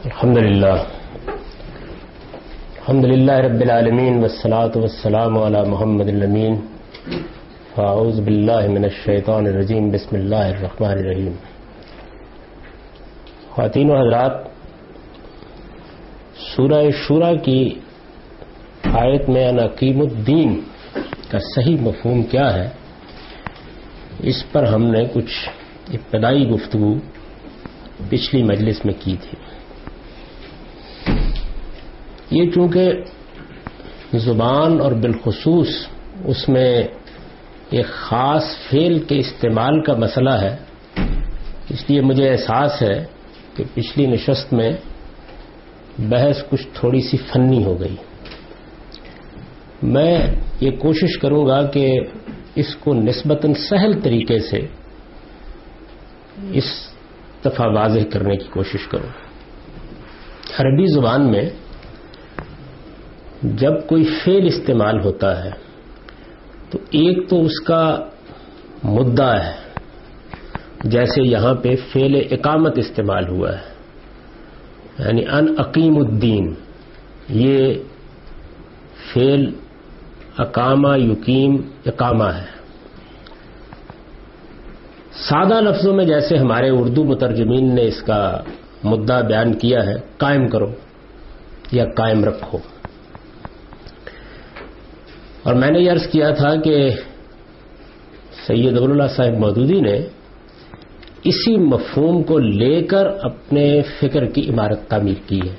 الحمد للہ رب العالمین والصلاة والسلام علی محمد الامین فاعوذ باللہ من الشیطان الرجیم بسم اللہ الرحمن الرحیم. خواتین و حضرات، سورہ شورى کی آیت میں ان اقیم الدین کا صحیح مفہوم کیا ہے، اس پر ہم نے کچھ ابتدائی گفتگو پچھلی مجلس میں کی تھی. یہ چونکہ زبان اور بالخصوص اس میں ایک خاص فعل کے استعمال کا مسئلہ ہے، اس لیے مجھے احساس ہے کہ پچھلی نشست میں بحث کچھ تھوڑی سی فنی ہو گئی. میں یہ کوشش کروں گا کہ اس کو نسبتاً سہل طریقے سے اس دفعہ واضح کرنے کی کوشش کروں. عربی زبان میں جب کوئی فعل استعمال ہوتا ہے تو ایک تو اس کا مدعا ہے، جیسے یہاں پہ فعل اقامت استعمال ہوا ہے، یعنی ان اقیم الدین. یہ فعل اقامہ یقیم اقامہ ہے. سادہ لفظوں میں جیسے ہمارے اردو مترجمین نے اس کا مدعا بیان کیا ہے، قائم کرو یا قائم رکھو. اور میں نے یہ عرض کیا تھا کہ سید ابواللہ صاحب مودودی نے اسی مفہوم کو لے کر اپنے فکر کی عمارت تعمیر کی ہے.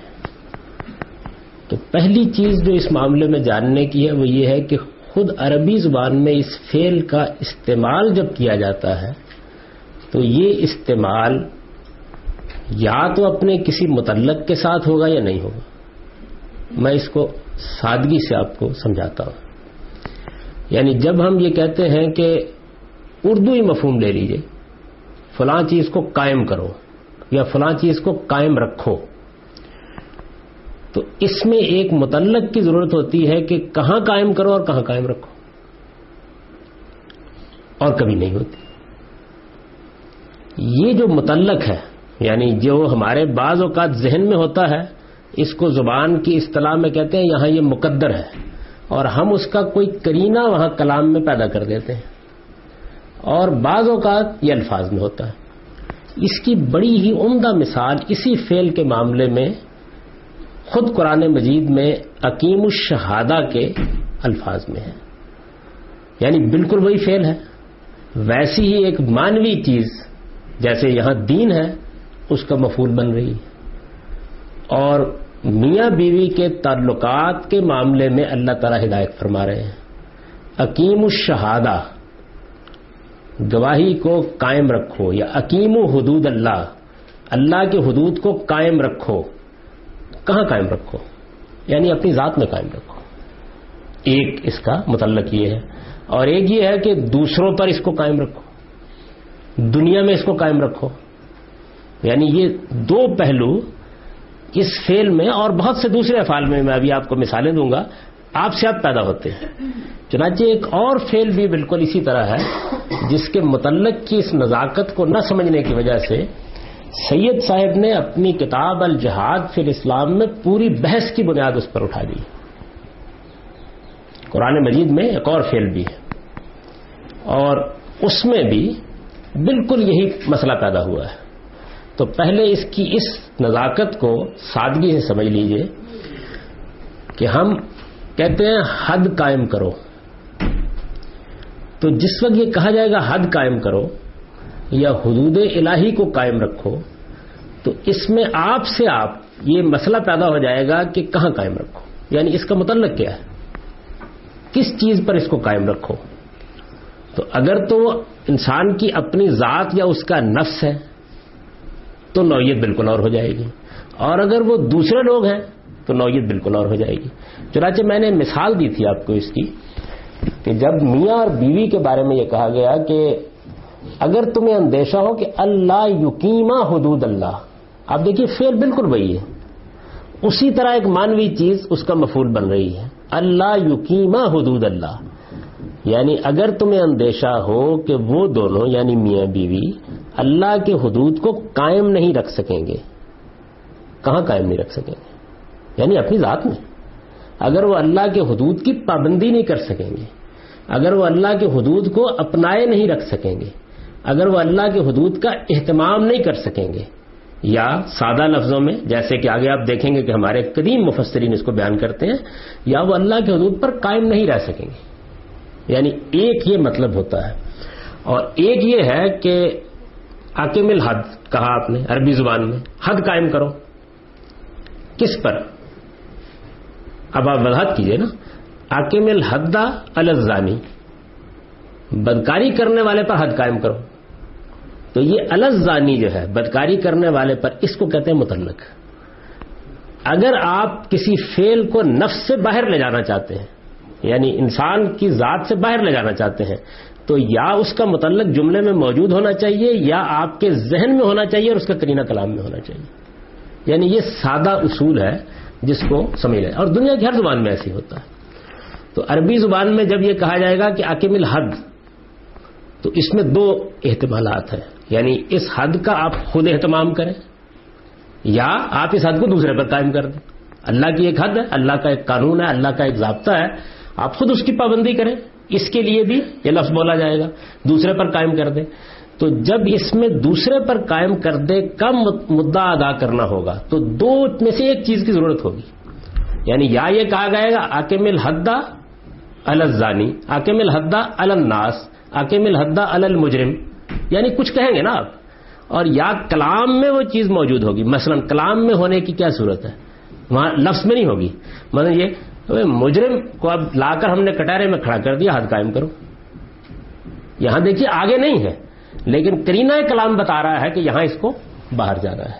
تو پہلی چیز جو اس معاملے میں جاننے کی ہے وہ یہ ہے کہ خود عربی زبان میں اس فعل کا استعمال جب کیا جاتا ہے تو یہ استعمال یا تو اپنے کسی متعلق کے ساتھ ہوگا یا نہیں ہوگا. میں اس کو سادگی سے آپ کو سمجھاتا ہوں. یعنی جب ہم یہ کہتے ہیں کہ اردو ہی مفہوم لے لیجئے، فلاں چیز کو قائم کرو یا فلاں چیز کو قائم رکھو، تو اس میں ایک متعلق کی ضرورت ہوتی ہے کہ کہاں قائم کرو اور کہاں قائم رکھو، اور کبھی نہیں ہوتی. یہ جو متعلق ہے، یعنی جو ہمارے بعض اوقات ذہن میں ہوتا ہے، اس کو زبان کی اصطلاح میں کہتے ہیں یہاں یہ مقدر ہے، اور ہم اس کا کوئی قرینہ وہاں کلام میں پیدا کر دیتے ہیں، اور بعض اوقات یہ الفاظ میں ہوتا ہے. اس کی بڑی ہی عمدہ مثال اسی فعل کے معاملے میں خود قرآن مجید میں اقیم الشہادہ کے الفاظ میں ہے. یعنی بالکل وہی فعل ہے، ویسی ہی ایک مانوی چیز جیسے یہاں دین ہے اس کا مفعول بن رہی ہے. اور میاں بیوی کے تعلقات کے معاملے میں اللہ تعالی ہدایت فرما رہے ہیں. اقیم الشہادہ، گواہی کو قائم رکھو، یا اقیم حدود اللہ، اللہ کے حدود کو قائم رکھو. کہاں قائم رکھو؟ یعنی اپنی ذات میں قائم رکھو. ایک اس کا متعلق یہ ہے، اور ایک یہ ہے کہ دوسروں پر اس کو قائم رکھو، دنیا میں اس کو قائم رکھو. یعنی یہ دو پہلو اس فعل میں اور بہت سے دوسرے افعال میں ابھی آپ کو مثالیں دوں گا، آپ سے آپ پیدا ہوتے ہیں. چنانچہ ایک اور فعل بھی بالکل اسی طرح ہے جس کے متعلق کی اس نزاکت کو نہ سمجھنے کی وجہ سے سید صاحب نے اپنی کتاب الجہاد فی الاسلام میں پوری بحث کی بنیاد اس پر اٹھا دی. قرآن مجید میں ایک اور فعل بھی ہے اور اس میں بھی بالکل یہی مسئلہ پیدا ہوا ہے. تو پہلے اس کی اس نزاکت کو سادگی سے سمجھ لیجئے کہ ہم کہتے ہیں حد قائم کرو، تو جس وقت یہ کہا جائے گا حد قائم کرو یا حدود الہی کو قائم رکھو، تو اس میں آپ سے آپ یہ مسئلہ پیدا ہو جائے گا کہ کہاں قائم رکھو، یعنی اس کا متعلق کیا ہے، کس چیز پر اس کو قائم رکھو. تو اگر تو انسان کی اپنی ذات یا اس کا نفس ہے تو نوعیت بالکل اور ہو جائے گی، اور اگر وہ دوسرے لوگ ہیں تو نوعیت بالکل اور ہو جائے گی. چنانچہ میں نے مثال دی تھی آپ کو اس کی کہ جب میاں اور بیوی کے بارے میں یہ کہا گیا کہ اگر تمہیں اندیشہ ہو کہ اللہ یقیمہ حدود اللہ، آپ دیکھیے فعل بالکل وہی ہے، اسی طرح ایک مانوی چیز اس کا مفعول بن رہی ہے، اللہ یقیمہ حدود اللہ. یعنی اگر تمہیں اندیشہ ہو کہ وہ دونوں یعنی میاں بیوی اللہ کے حدود کو قائم نہیں رکھ سکیں گے، کہاں قائم نہیں رکھ سکیں گے؟ یعنی اپنی ذات میں اگر وہ اللہ کے حدود کی پابندی نہیں کر سکیں گے، اگر وہ اللہ کے حدود کو اپنائے نہیں رکھ سکیں گے، اگر وہ اللہ کے حدود کا اہتمام نہیں کر سکیں گے، یا سادہ لفظوں میں جیسے کہ آگے آپ دیکھیں گے کہ ہمارے قدیم مفسرین اس کو بیان کرتے ہیں، یا وہ اللہ کے حدود پر قائم نہیں رہ سکیں گے. یعنی ایک یہ مطلب ہوتا ہے، اور ایک یہ ہے کہ اقم الحد کہا آپ نے عربی زبان میں، حد قائم کرو کس پر؟ اب آپ وضاحت کیجئے نا. اقم الحد علی الزانی، بدکاری کرنے والے پر حد قائم کرو. تو یہ علی الزانی جو ہے بدکاری کرنے والے پر، اس کو کہتے ہیں متعلق. اگر آپ کسی فعل کو نفس سے باہر لے جانا چاہتے ہیں، یعنی انسان کی ذات سے باہر لے جانا چاہتے ہیں، تو یا اس کا متعلق جملے میں موجود ہونا چاہیے، یا آپ کے ذہن میں ہونا چاہیے، اور اس کا قرینہ کلام میں ہونا چاہیے. یعنی یہ سادہ اصول ہے جس کو سمجھ لیں، اور دنیا کی ہر زبان میں ایسی ہوتا ہے. تو عربی زبان میں جب یہ کہا جائے گا کہ اقم الحد، تو اس میں دو احتمالات ہیں. یعنی اس حد کا آپ خود اہتمام کریں، یا آپ اس حد کو دوسرے پر قائم کر دیں. اللہ کی ایک حد ہے، اللہ کا ایک قانون ہے، اللہ کا ایک ضابطہ ہے، آپ خود اس کی پابندی کریں. اس کے لیے بھی یہ لفظ بولا جائے گا، دوسرے پر قائم کر دیں. تو جب اس میں دوسرے پر قائم کر دے کا مدعا ادا کرنا ہوگا، تو دو میں سے ایک چیز کی ضرورت ہوگی. یعنی یا یہ کہا گئے گا اقم الحد علی الزانی، اقم الحد علی الناس، اقم الحد علی المجرم، یعنی کچھ کہیں گے نا آپ، اور یا کلام میں وہ چیز موجود ہوگی. مثلا کلام میں ہونے کی کیا صورت ہے؟ وہاں لفظ میں نہیں ہوگی. مثلا یہ مجرم کو اب لا کر ہم نے کٹارے میں کھڑا کر دیا، حد قائم کرو. یہاں دیکھیے آگے نہیں ہے، لیکن قرینہ کلام بتا رہا ہے کہ یہاں اس کو باہر جانا ہے.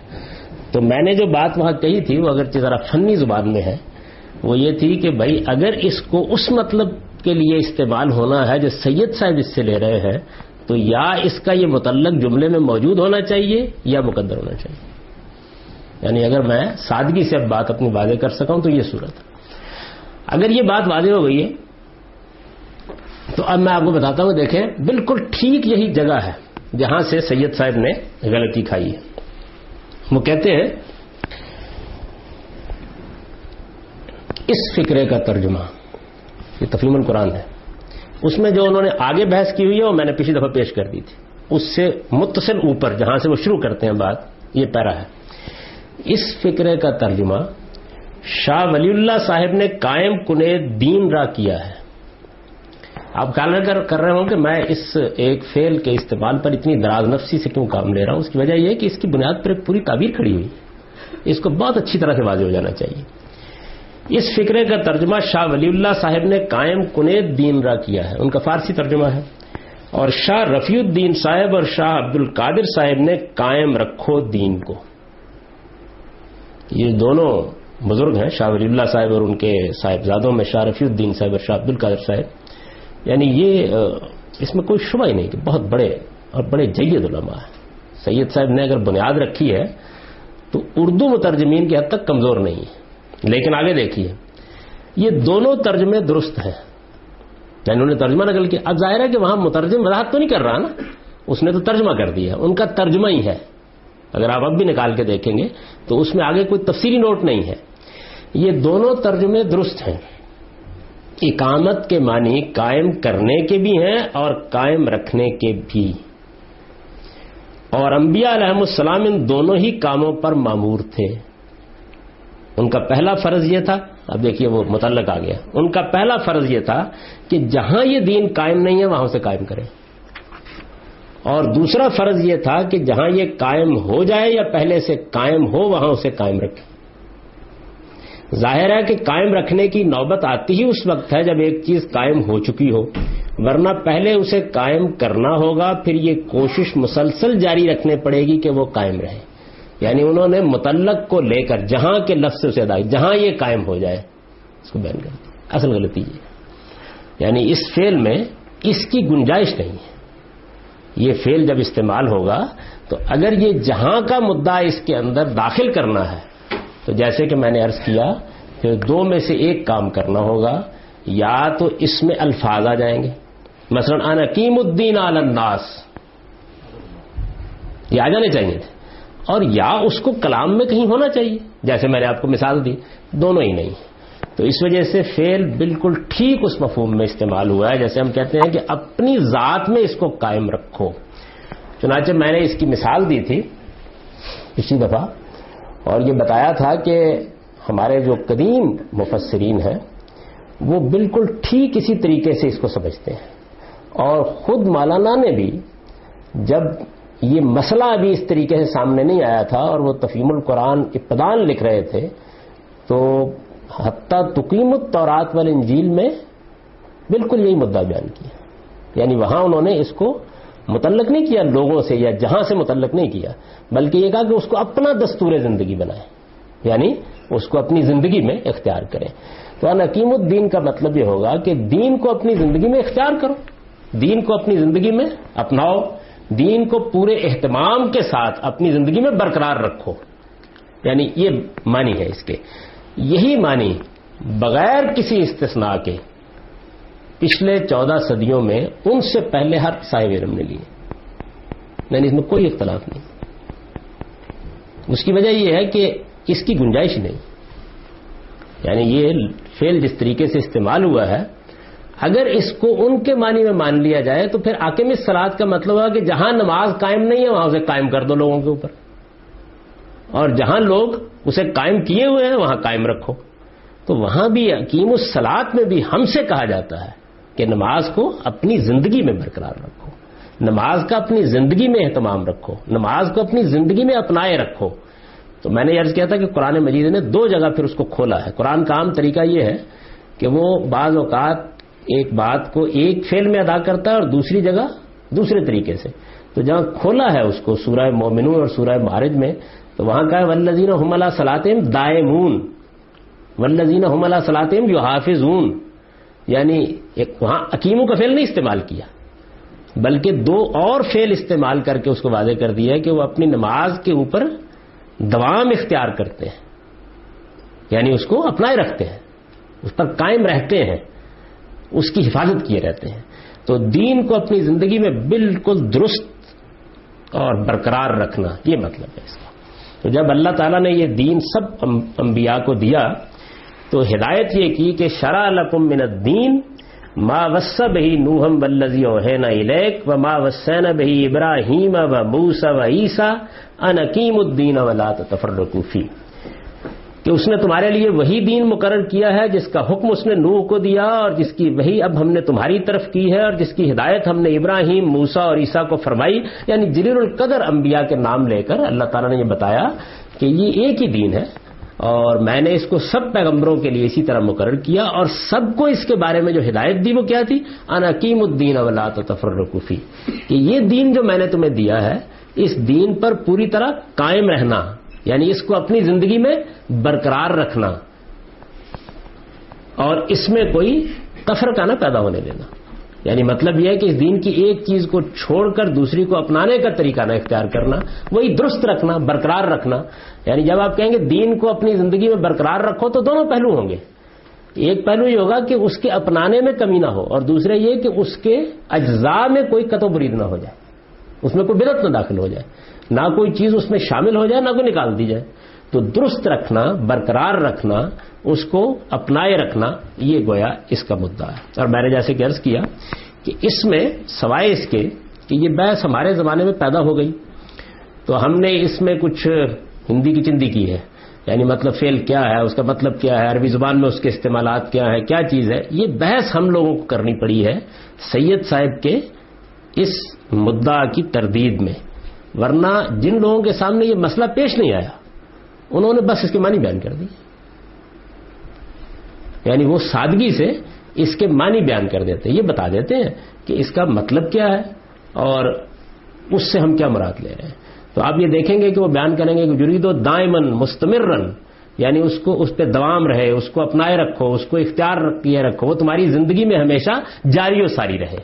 تو میں نے جو بات وہاں کہی تھی وہ اگرچہ ذرا فنی زبان میں ہے، وہ یہ تھی کہ بھائی اگر اس کو اس مطلب کے لیے استعمال ہونا ہے جو سید صاحب اس سے لے رہے ہیں، تو یا اس کا یہ متعلق جملے میں موجود ہونا چاہیے یا مقدر ہونا چاہیے. یعنی اگر میں سادگی سے اب بات اپنی واضح کر سکا ہوں تو یہ صورت. اگر یہ بات واضح ہو گئی ہے تو اب میں آپ کو بتاتا ہوں. دیکھیں بالکل ٹھیک یہی جگہ ہے جہاں سے سید صاحب نے غلطی کھائی ہے. وہ کہتے ہیں اس فقرے کا ترجمہ، یہ تفہیم القرآن ہے، اس میں جو انہوں نے آگے بحث کی ہوئی ہے وہ میں نے پچھلی دفعہ پیش کر دی تھی. اس سے متصل اوپر جہاں سے وہ شروع کرتے ہیں بات، یہ پیرا ہے. اس فقرے کا ترجمہ شاہ ولی اللہ صاحب نے قائم کنے دین را کیا ہے. آپ خیال کر رہے ہوں کہ میں اس ایک فعل کے استعمال پر اتنی دراز نفسی سے کیوں کام لے رہا ہوں. اس کی وجہ یہ ہے کہ اس کی بنیاد پر ایک پوری تعبیر کھڑی ہوئی ہے، اس کو بہت اچھی طرح سے واضح ہو جانا چاہیے. اس فقرے کا ترجمہ شاہ ولی اللہ صاحب نے قائم کنے دین را کیا ہے، ان کا فارسی ترجمہ ہے. اور شاہ رفیع الدین صاحب اور شاہ عبد القادر صاحب نے قائم رکھو دین کو. یہ دونوں بزرگ ہیں، شاہ ولی اللہ صاحب اور ان کے صاحبزادوں میں شاہ رفیع الدین صاحب اور شاہ عبد القادر صاحب. یعنی یہ اس میں کوئی شبہ ہی نہیں کہ بہت بڑے اور بڑے جید علماء ہیں. سید صاحب نے اگر بنیاد رکھی ہے تو اردو مترجمین کی حد تک کمزور نہیں ہے. لیکن آگے دیکھیے یہ دونوں ترجمے درست ہیں، یعنی انہوں نے ترجمہ نقل کیا. اب ظاہر ہے کہ وہاں مترجم وضاحت تو نہیں کر رہا نا، اس نے تو ترجمہ کر دیا، ان کا ترجمہ ہی ہے. اگر آپ اب بھی نکال کے دیکھیں گے تو اس میں آگے کوئی تفصیلی نوٹ نہیں ہے. یہ دونوں ترجمے درست ہیں. اقامت کے معنی قائم کرنے کے بھی ہیں اور قائم رکھنے کے بھی. اور انبیاء علیہم السلام ان دونوں ہی کاموں پر مامور تھے. ان کا پہلا فرض یہ تھا، اب دیکھیے وہ متعلق آ گیا، ان کا پہلا فرض یہ تھا کہ جہاں یہ دین قائم نہیں ہے وہاں سے قائم کریں. اور دوسرا فرض یہ تھا کہ جہاں یہ قائم ہو جائے یا پہلے سے قائم ہو وہاں اسے قائم رکھیں. ظاہر ہے کہ قائم رکھنے کی نوبت آتی ہی اس وقت ہے جب ایک چیز قائم ہو چکی ہو، ورنہ پہلے اسے قائم کرنا ہوگا، پھر یہ کوشش مسلسل جاری رکھنے پڑے گی کہ وہ قائم رہے. یعنی انہوں نے متعلق کو لے کر جہاں کے لفظ سے ادا، جہاں یہ قائم ہو جائے اس کو بیان کر دیا. اصل غلطی یہ، یعنی اس فعل میں اس کی گنجائش نہیں ہے. یہ فعل جب استعمال ہوگا تو اگر یہ جہاں کا مدعا اس کے اندر داخل کرنا ہے تو جیسے کہ میں نے عرض کیا کہ دو میں سے ایک کام کرنا ہوگا. یا تو اس میں الفاظ آ جائیں گے، مثلا انا اقیم الدین علی الناس، یہ آ جانے چاہیے تھے. اور یا اس کو کلام میں کہیں ہونا چاہیے، جیسے میں نے آپ کو مثال دی، دونوں ہی نہیں. تو اس وجہ سے فعل بالکل ٹھیک اس مفہوم میں استعمال ہوا ہے جیسے ہم کہتے ہیں کہ اپنی ذات میں اس کو قائم رکھو. چنانچہ میں نے اس کی مثال دی تھی پچھلی دفعہ، اور یہ بتایا تھا کہ ہمارے جو قدیم مفسرین ہیں وہ بالکل ٹھیک اسی طریقے سے اس کو سمجھتے ہیں. اور خود مولانا نے بھی جب یہ مسئلہ ابھی اس طریقے سے سامنے نہیں آیا تھا اور وہ تفہیم القرآن ابتداً لکھ رہے تھے، تو حتیٰ تقیم التورات والانجیل میں بالکل یہی مدعا بیان کیا. یعنی وہاں انہوں نے اس کو متعلق نہیں کیا لوگوں سے یا جہاں سے متعلق نہیں کیا، بلکہ یہ کہا کہ اس کو اپنا دستور زندگی بنائیں، یعنی اس کو اپنی زندگی میں اختیار کریں. تو حکیم الدین کا مطلب یہ ہوگا کہ دین کو اپنی زندگی میں اختیار کرو، دین کو اپنی زندگی میں اپناؤ، دین کو پورے اہتمام کے ساتھ اپنی زندگی میں برقرار رکھو. یعنی یہ معنی ہے اس کے. یہی معنی بغیر کسی استثناء کے پچھلے 14 صدیوں میں ان سے پہلے ہر صاحب علم نے لیے، یعنی اس میں کوئی اختلاف نہیں. اس کی وجہ یہ ہے کہ اس کی گنجائش نہیں. یعنی یہ فعل جس طریقے سے استعمال ہوا ہے، اگر اس کو ان کے معنی میں مان لیا جائے تو پھر اقیم الصلاۃ کا مطلب ہے کہ جہاں نماز قائم نہیں ہے وہاں اسے قائم کر دو لوگوں کے اوپر، اور جہاں لوگ اسے قائم کیے ہوئے ہیں وہاں قائم رکھو. تو وہاں بھی اقیم الصلاۃ میں بھی ہم سے کہا جاتا ہے کہ نماز کو اپنی زندگی میں برقرار رکھو، نماز کا اپنی زندگی میں اہتمام رکھو، نماز کو اپنی زندگی میں اپنائے رکھو. تو میں نے عرض کیا تھا کہ قرآن مجید نے 2 جگہ پھر اس کو کھولا ہے. قرآن کا عام طریقہ یہ ہے کہ وہ بعض اوقات ایک بات کو ایک فعل میں ادا کرتا ہے اور دوسری جگہ دوسرے طریقے سے. تو جہاں کھولا ہے اس کو سورہ مومنون اور سورہ معارج میں، تو وہاں کا ہے والذین هم علی صلاتہم دائمون، والذین هم علی صلاتہم یحافظون. یعنی وہاں اقیموں کا فعل نہیں استعمال کیا، بلکہ 2 اور فعل استعمال کر کے اس کو واضح کر دیا کہ وہ اپنی نماز کے اوپر دوام اختیار کرتے ہیں، یعنی اس کو اپنائے رکھتے ہیں، اس پر قائم رہتے ہیں، اس کی حفاظت کیے رہتے ہیں. تو دین کو اپنی زندگی میں بالکل درست اور برقرار رکھنا، یہ مطلب ہے اس کا. تو جب اللہ تعالیٰ نے یہ دین سب انبیاء کو دیا تو ہدایت یہ کی کہ شرع لکم من الدین ما وصى به نوحا والذی اوحینا الیک وما وصینا به ابراہیم وموسیٰ وعیسیٰ ان اقیموا الدین ولا تتفرقوا فیہ، کہ اس نے تمہارے لیے وہی دین مقرر کیا ہے جس کا حکم اس نے نوح کو دیا اور جس کی وہی اب ہم نے تمہاری طرف کی ہے اور جس کی ہدایت ہم نے ابراہیم، موسیٰ اور عیسیٰ کو فرمائی. یعنی جلیل القدر انبیاء کے نام لے کر اللہ تعالیٰ نے یہ بتایا کہ یہ ایک ہی دین ہے اور میں نے اس کو سب پیغمبروں کے لیے اسی طرح مقرر کیا، اور سب کو اس کے بارے میں جو ہدایت دی وہ کیا تھی؟ ان اقیموا الدین ولا تتفرقوا فیہ، کہ یہ دین جو میں نے تمہیں دیا ہے اس دین پر پوری طرح قائم رہنا، یعنی اس کو اپنی زندگی میں برقرار رکھنا اور اس میں کوئی تفرقہ نہ پیدا ہونے دینا. یعنی مطلب یہ ہے کہ اس دین کی ایک چیز کو چھوڑ کر دوسری کو اپنانے کا طریقہ نہ اختیار کرنا، وہی درست رکھنا، برقرار رکھنا. یعنی جب آپ کہیں گے دین کو اپنی زندگی میں برقرار رکھو تو دونوں پہلو ہوں گے. ایک پہلو یہ ہوگا کہ اس کے اپنانے میں کمی نہ ہو، اور دوسرا یہ کہ اس کے اجزاء میں کوئی قطع و برید نہ ہو جائے، اس میں کوئی بدعت نہ داخل ہو جائے، نہ کوئی چیز اس میں شامل ہو جائے نہ کوئی نکال دی جائے. تو درست رکھنا، برقرار رکھنا، اس کو اپنائے رکھنا، یہ گویا اس کا مدعا ہے. اور میں نے جیسے کہ عرض کیا کہ اس میں سوائے اس کے کہ یہ بحث ہمارے زمانے میں پیدا ہو گئی تو ہم نے اس میں کچھ ہندی کی چندی کی ہے، یعنی مطلب فعل کیا ہے، اس کا مطلب کیا ہے، عربی زبان میں اس کے استعمالات کیا ہے، کیا چیز ہے. یہ بحث ہم لوگوں کو کرنی پڑی ہے سید صاحب کے اس مدعا کی تردید میں، ورنہ جن لوگوں کے سامنے یہ مسئلہ پیش نہیں آیا انہوں نے بس اس کے معنی بیان کر دی. یعنی وہ سادگی سے اس کے معنی بیان کر دیتے ہیں، یہ بتا دیتے ہیں کہ اس کا مطلب کیا ہے اور اس سے ہم کیا مراد لے رہے ہیں. تو آپ یہ دیکھیں گے کہ وہ بیان کریں گے کہ جریدو دائمن مستمرن، یعنی اس پہ دوام رہے، اس کو اپنائے رکھو، اس کو اختیار کیے رکھو، وہ تمہاری زندگی میں ہمیشہ جاری و ساری رہے.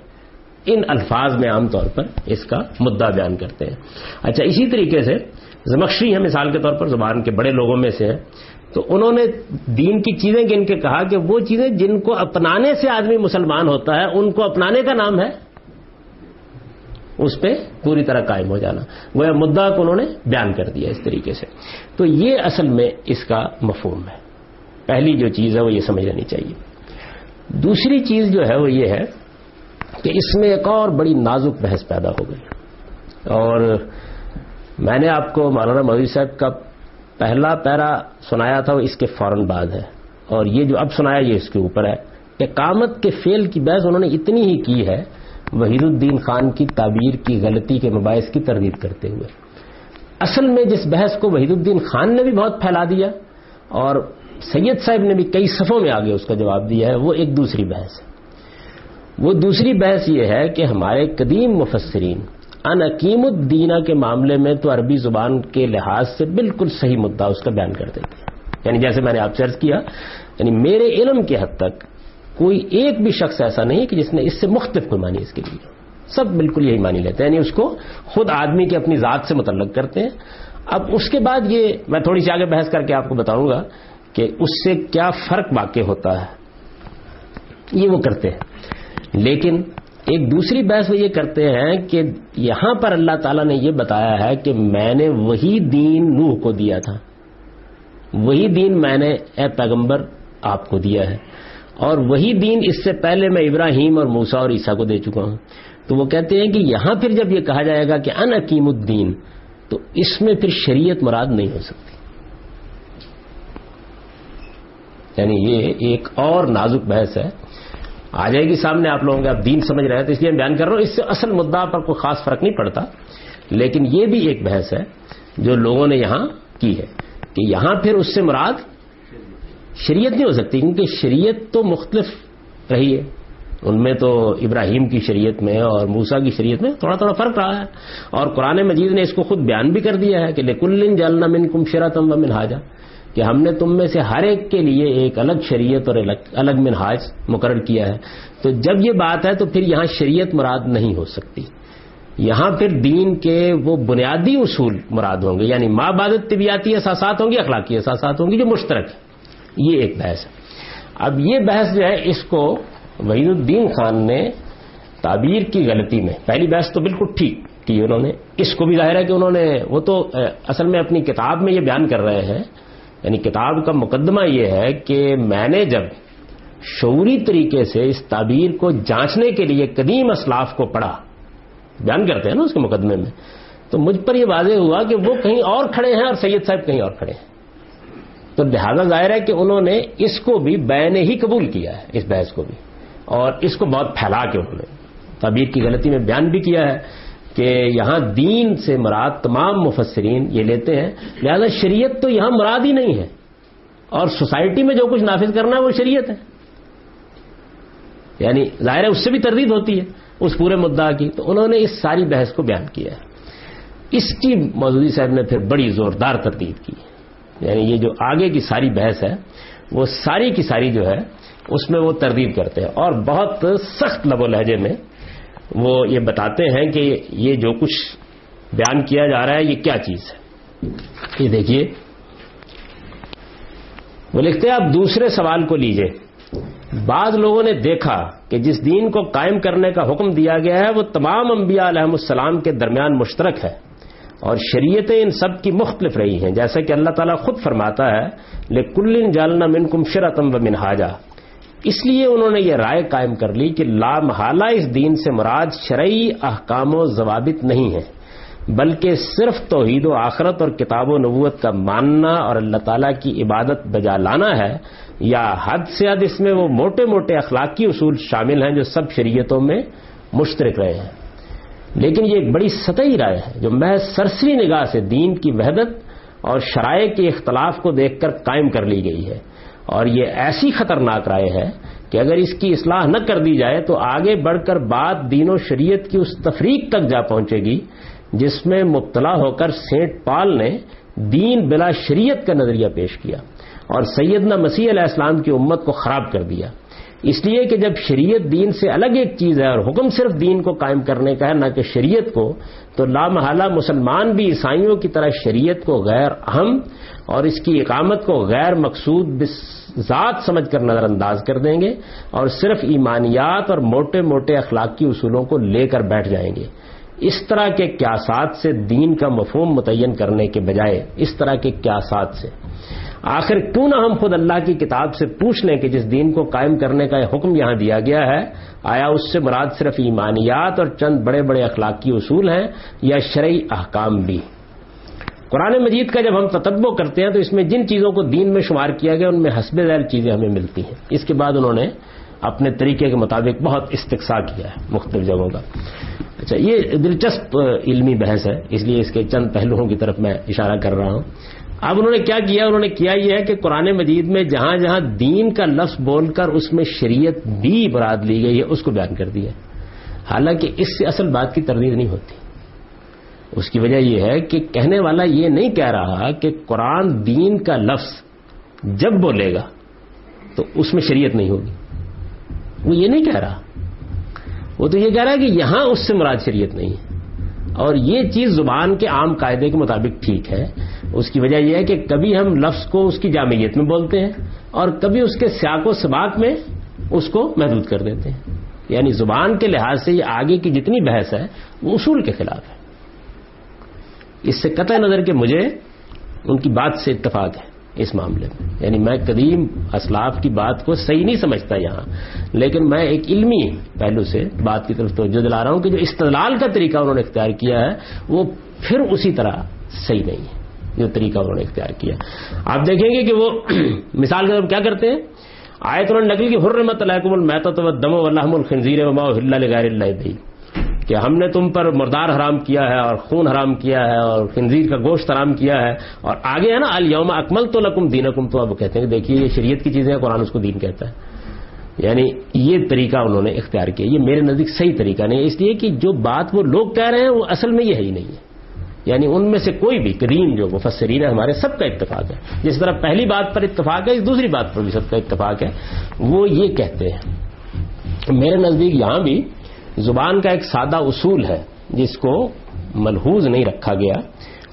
ان الفاظ میں عام طور پر اس کا مدعا بیان کرتے ہیں. اچھا، اسی طریقے سے زمخشری ہیں مثال کے طور پر، زبان کے بڑے لوگوں میں سے ہیں، تو انہوں نے دین کی چیزیں گن کے کہا کہ وہ چیزیں جن کو اپنانے سے آدمی مسلمان ہوتا ہے ان کو اپنانے کا نام ہے، اس پہ پوری طرح قائم ہو جانا، گویا مدعا کو انہوں نے بیان کر دیا اس طریقے سے. تو یہ اصل میں اس کا مفہوم ہے. پہلی جو چیز ہے وہ یہ سمجھ لینی چاہیے. دوسری چیز جو ہے وہ یہ ہے کہ اس میں ایک اور بڑی نازک بحث پیدا ہو گئی، اور میں نے آپ کو مولانا مودودی صاحب کا پہلا پیرا سنایا تھا، وہ اس کے فوراً بعد ہے، اور یہ جو اب سنایا یہ اس کے اوپر ہے کہ قامت کے فعل کی بحث انہوں نے اتنی ہی کی ہے وحید الدین خان کی تعبیر کی غلطی کے مباحث کی تردید کرتے ہوئے. اصل میں جس بحث کو وحید الدین خان نے بھی بہت پھیلا دیا اور سید صاحب نے بھی کئی صفوں میں آگے اس کا جواب دیا ہے، وہ ایک دوسری بحث ہے. وہ دوسری بحث یہ ہے کہ ہمارے قدیم مفسرین ان اقیم الدینہ کے معاملے میں تو عربی زبان کے لحاظ سے بالکل صحیح مدعا اس کا بیان کر دیتے ہیں. یعنی جیسے میں نے آپ سے عرض کیا، یعنی میرے علم کے حد تک کوئی ایک بھی شخص ایسا نہیں کہ جس نے اس سے مختلف کوئی معنی اس کے لیے، سب بالکل یہی معنی لیتے ہیں، یعنی اس کو خود آدمی کے اپنی ذات سے متعلق کرتے ہیں. اب اس کے بعد یہ میں تھوڑی سی آگے بحث کر کے آپ کو بتاؤں گا کہ اس سے کیا فرق واقع ہوتا ہے، یہ وہ کرتے ہیں. لیکن ایک دوسری بحث وہ یہ کرتے ہیں کہ یہاں پر اللہ تعالیٰ نے یہ بتایا ہے کہ میں نے وہی دین نوح کو دیا تھا، وہی دین میں نے اے پیغمبر آپ کو دیا ہے، اور وہی دین اس سے پہلے میں ابراہیم اور موسیٰ اور عیسیٰ کو دے چکا ہوں. تو وہ کہتے ہیں کہ یہاں پھر جب یہ کہا جائے گا کہ ان اقیم الدین، تو اس میں پھر شریعت مراد نہیں ہو سکتی. یعنی یہ ایک اور نازک بحث ہے، آ جائے گی سامنے آپ لوگوں کے. آپ دین سمجھ رہے ہیں تو اس لیے میں بیان کر رہا ہوں، اس سے اصل مدعا پر کوئی خاص فرق نہیں پڑتا. لیکن یہ بھی ایک بحث ہے جو لوگوں نے یہاں کی ہے کہ یہاں پھر اس سے مراد شریعت نہیں ہو سکتی، کیونکہ شریعت تو مختلف رہی ہے. ان میں تو ابراہیم کی شریعت میں اور موسیٰ کی شریعت میں تھوڑا تھوڑا فرق رہا ہے، اور قرآن مجید نے اس کو خود بیان بھی کر دیا ہے کہ لِكُلٍّ جَعَلْنَا مِنكُمْ شِرَعَةً وَمِنْهَاجًا، کہ ہم نے تم میں سے ہر ایک کے لیے ایک الگ شریعت اور الگ منہاج مقرر کیا ہے. تو جب یہ بات ہے تو پھر یہاں شریعت مراد نہیں ہو سکتی، یہاں پھر دین کے وہ بنیادی اصول مراد ہوں گے، یعنی ما بعد طبیعتی احساسات ہوں گی، اخلاقی احساسات ہوں گی جو مشترک ہے. یہ ایک بحث ہے. اب یہ بحث جو ہے اس کو وحید الدین خان نے تعبیر کی غلطی میں، پہلی بحث تو بالکل ٹھیک کی انہوں نے، اس کو بھی ظاہر ہے کہ انہوں نے وہ تو اصل میں اپنی کتاب میں یہ بیان کر رہے ہیں، یعنی کتاب کا مقدمہ یہ ہے کہ میں نے جب شعوری طریقے سے اس تعبیر کو جانچنے کے لیے قدیم اسلاف کو پڑھا، بیان کرتے ہیں نا اس کے مقدمے میں، تو مجھ پر یہ واضح ہوا کہ وہ کہیں اور کھڑے ہیں اور سید صاحب کہیں اور کھڑے ہیں. تو لہذا ظاہر ہے کہ انہوں نے اس کو بھی بیان ہی قبول کیا ہے، اس بحث کو بھی، اور اس کو بہت پھیلا کے انہوں نے تعبیر کی غلطی میں بیان بھی کیا ہے کہ یہاں دین سے مراد تمام مفسرین یہ لیتے ہیں، لہذا شریعت تو یہاں مراد ہی نہیں ہے، اور سوسائٹی میں جو کچھ نافذ کرنا ہے وہ شریعت ہے. یعنی ظاہر ہے اس سے بھی تردید ہوتی ہے اس پورے مدعا کی. تو انہوں نے اس ساری بحث کو بیان کیا ہے. اس کی مودودی صاحب نے پھر بڑی زوردار تردید کی، یعنی یہ جو آگے کی ساری بحث ہے وہ ساری کی ساری جو ہے اس میں وہ تردید کرتے ہیں، اور بہت سخت لب و لہجے میں وہ یہ بتاتے ہیں کہ یہ جو کچھ بیان کیا جا رہا ہے یہ کیا چیز ہے. یہ دیکھیے وہ لکھتے ہیں، آپ دوسرے سوال کو لیجئے. بعض لوگوں نے دیکھا کہ جس دین کو قائم کرنے کا حکم دیا گیا ہے وہ تمام انبیاء علیہم السلام کے درمیان مشترک ہے، اور شریعتیں ان سب کی مختلف رہی ہیں، جیسا کہ اللہ تعالیٰ خود فرماتا ہے لِكُلٍّ جَعَلْنَا مِنكُمْ شِرَعَةً وَمِنْهَاجًا. اس لیے انہوں نے یہ رائے قائم کر لی کہ لا محالہ اس دین سے مراد شرعی احکام و ضوابط نہیں ہے، بلکہ صرف توحید و آخرت اور کتاب و نبوت کا ماننا اور اللہ تعالیٰ کی عبادت بجا لانا ہے، یا حد سے حد اس میں وہ موٹے موٹے اخلاقی اصول شامل ہیں جو سب شریعتوں میں مشترک رہے ہیں. لیکن یہ ایک بڑی سطحی رائے ہے جو محض سرسری نگاہ سے دین کی وحدت اور شرائع کے اختلاف کو دیکھ کر قائم کر لی گئی ہے، اور یہ ایسی خطرناک رائے ہے کہ اگر اس کی اصلاح نہ کر دی جائے تو آگے بڑھ کر بات دین و شریعت کی اس تفریق تک جا پہنچے گی جس میں مبتلا ہو کر سینٹ پال نے دین بلا شریعت کا نظریہ پیش کیا اور سیدنا مسیح علیہ السلام کی امت کو خراب کر دیا. اس لیے کہ جب شریعت دین سے الگ ایک چیز ہے اور حکم صرف دین کو قائم کرنے کا ہے نہ کہ شریعت کو، تو لا محالہ مسلمان بھی عیسائیوں کی طرح شریعت کو غیر اہم اور اس کی اقامت کو غیر مقصود ذات سمجھ کر نظر انداز کر دیں گے اور صرف ایمانیات اور موٹے موٹے اخلاقی اصولوں کو لے کر بیٹھ جائیں گے. اس طرح کے قیاسات سے دین کا مفہوم متعین کرنے کے بجائے اس طرح کے قیاسات سے آخر کیوں نہ ہم خود اللہ کی کتاب سے پوچھ لیں کہ جس دین کو قائم کرنے کا حکم یہاں دیا گیا ہے آیا اس سے مراد صرف ایمانیات اور چند بڑے بڑے اخلاقی اصول ہیں یا شرعی احکام بھی؟ قرآن مجید کا جب ہم تتبع کرتے ہیں تو اس میں جن چیزوں کو دین میں شمار کیا گیا ان میں حسب ذیل چیزیں ہمیں ملتی ہیں. اس کے بعد انہوں نے اپنے طریقے کے مطابق بہت استقصاء کیا ہے مختلف جگہوں کا. اچھا، یہ دلچسپ علمی بحث ہے، اس لیے اس کے چند پہلوؤں کی طرف میں اشارہ کر رہا ہوں. اب انہوں نے کیا کیا؟ انہوں نے کیا یہ ہے کہ قرآن مجید میں جہاں جہاں دین کا لفظ بول کر اس میں شریعت بھی مراد لی گئی ہے اس کو بیان کر دیا. حالانکہ اس سے اصل بات کی تردید نہیں ہوتی. اس کی وجہ یہ ہے کہ کہنے والا یہ نہیں کہہ رہا کہ قرآن دین کا لفظ جب بولے گا تو اس میں شریعت نہیں ہوگی. وہ یہ نہیں کہہ رہا. وہ تو یہ کہہ رہا ہے کہ یہاں اس سے مراد شریعت نہیں ہے. اور یہ چیز زبان کے عام قاعدے کے مطابق ٹھیک ہے. اس کی وجہ یہ ہے کہ کبھی ہم لفظ کو اس کی جامعیت میں بولتے ہیں اور کبھی اس کے سیاق و سباق میں اس کو محدود کر دیتے ہیں. یعنی زبان کے لحاظ سے یہ آگے کی جتنی بحث ہے وہ اصول کے خلاف ہے. اس سے قطع نظر کہ مجھے ان کی بات سے اتفاق ہے اس معاملے میں. یعنی میں قدیم اسلاف کی بات کو صحیح نہیں سمجھتا یہاں، لیکن میں ایک علمی پہلو سے بات کی طرف توجہ دلا رہا ہوں کہ جو استدلال کا طریقہ انہوں نے اختیار کیا ہے وہ پھر اسی طرح صحیح نہیں ہے جو طریقہ انہوں نے اختیار کیا. آپ دیکھیں گے کہ وہ مثال کے طور کیا کرتے ہیں. آیت انہوں نے نقل کی حرمت علیکم المیتۃ والدم ولحم الخنزیر وما اہل لغیر اللہ بہ، کہ ہم نے تم پر مردار حرام کیا ہے اور خون حرام کیا ہے اور خنزیر کا گوشت حرام کیا ہے. اور آگے ہے نا الیوم اکملت لکم دینکم، تو اب کہتے ہیں کہ دیکھیے یہ شریعت کی چیزیں ہیں، قرآن اس کو دین کہتا ہے. یعنی یہ طریقہ انہوں نے اختیار کیا. یہ میرے نزدیک صحیح طریقہ نہیں ہے، اس لیے کہ جو بات وہ لوگ کہہ رہے ہیں وہ اصل میں یہ ہے ہی نہیں ہے. یعنی ان میں سے کوئی بھی قدیم جو مفسرین ہیں ہمارے سب کا اتفاق ہے. جس طرح پہلی بات پر اتفاق ہے اس دوسری بات پر بھی سب کا اتفاق ہے. وہ یہ کہتے ہیں میرے نزدیک یہاں بھی زبان کا ایک سادہ اصول ہے جس کو ملحوظ نہیں رکھا گیا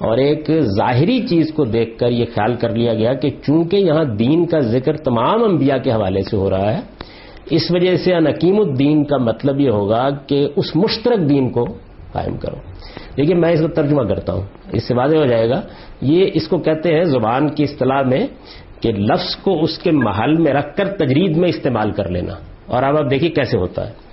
اور ایک ظاہری چیز کو دیکھ کر یہ خیال کر لیا گیا کہ چونکہ یہاں دین کا ذکر تمام انبیاء کے حوالے سے ہو رہا ہے اس وجہ سے انقیم الدین کا مطلب یہ ہوگا کہ اس مشترک دین کو قائم کرو. لیکن میں اس کا ترجمہ کرتا ہوں، اس سے واضح ہو جائے گا. یہ اس کو کہتے ہیں زبان کی اصطلاح میں کہ لفظ کو اس کے محل میں رکھ کر تجرید میں استعمال کر لینا. اور اب آپ دیکھیے کیسے ہوتا ہے.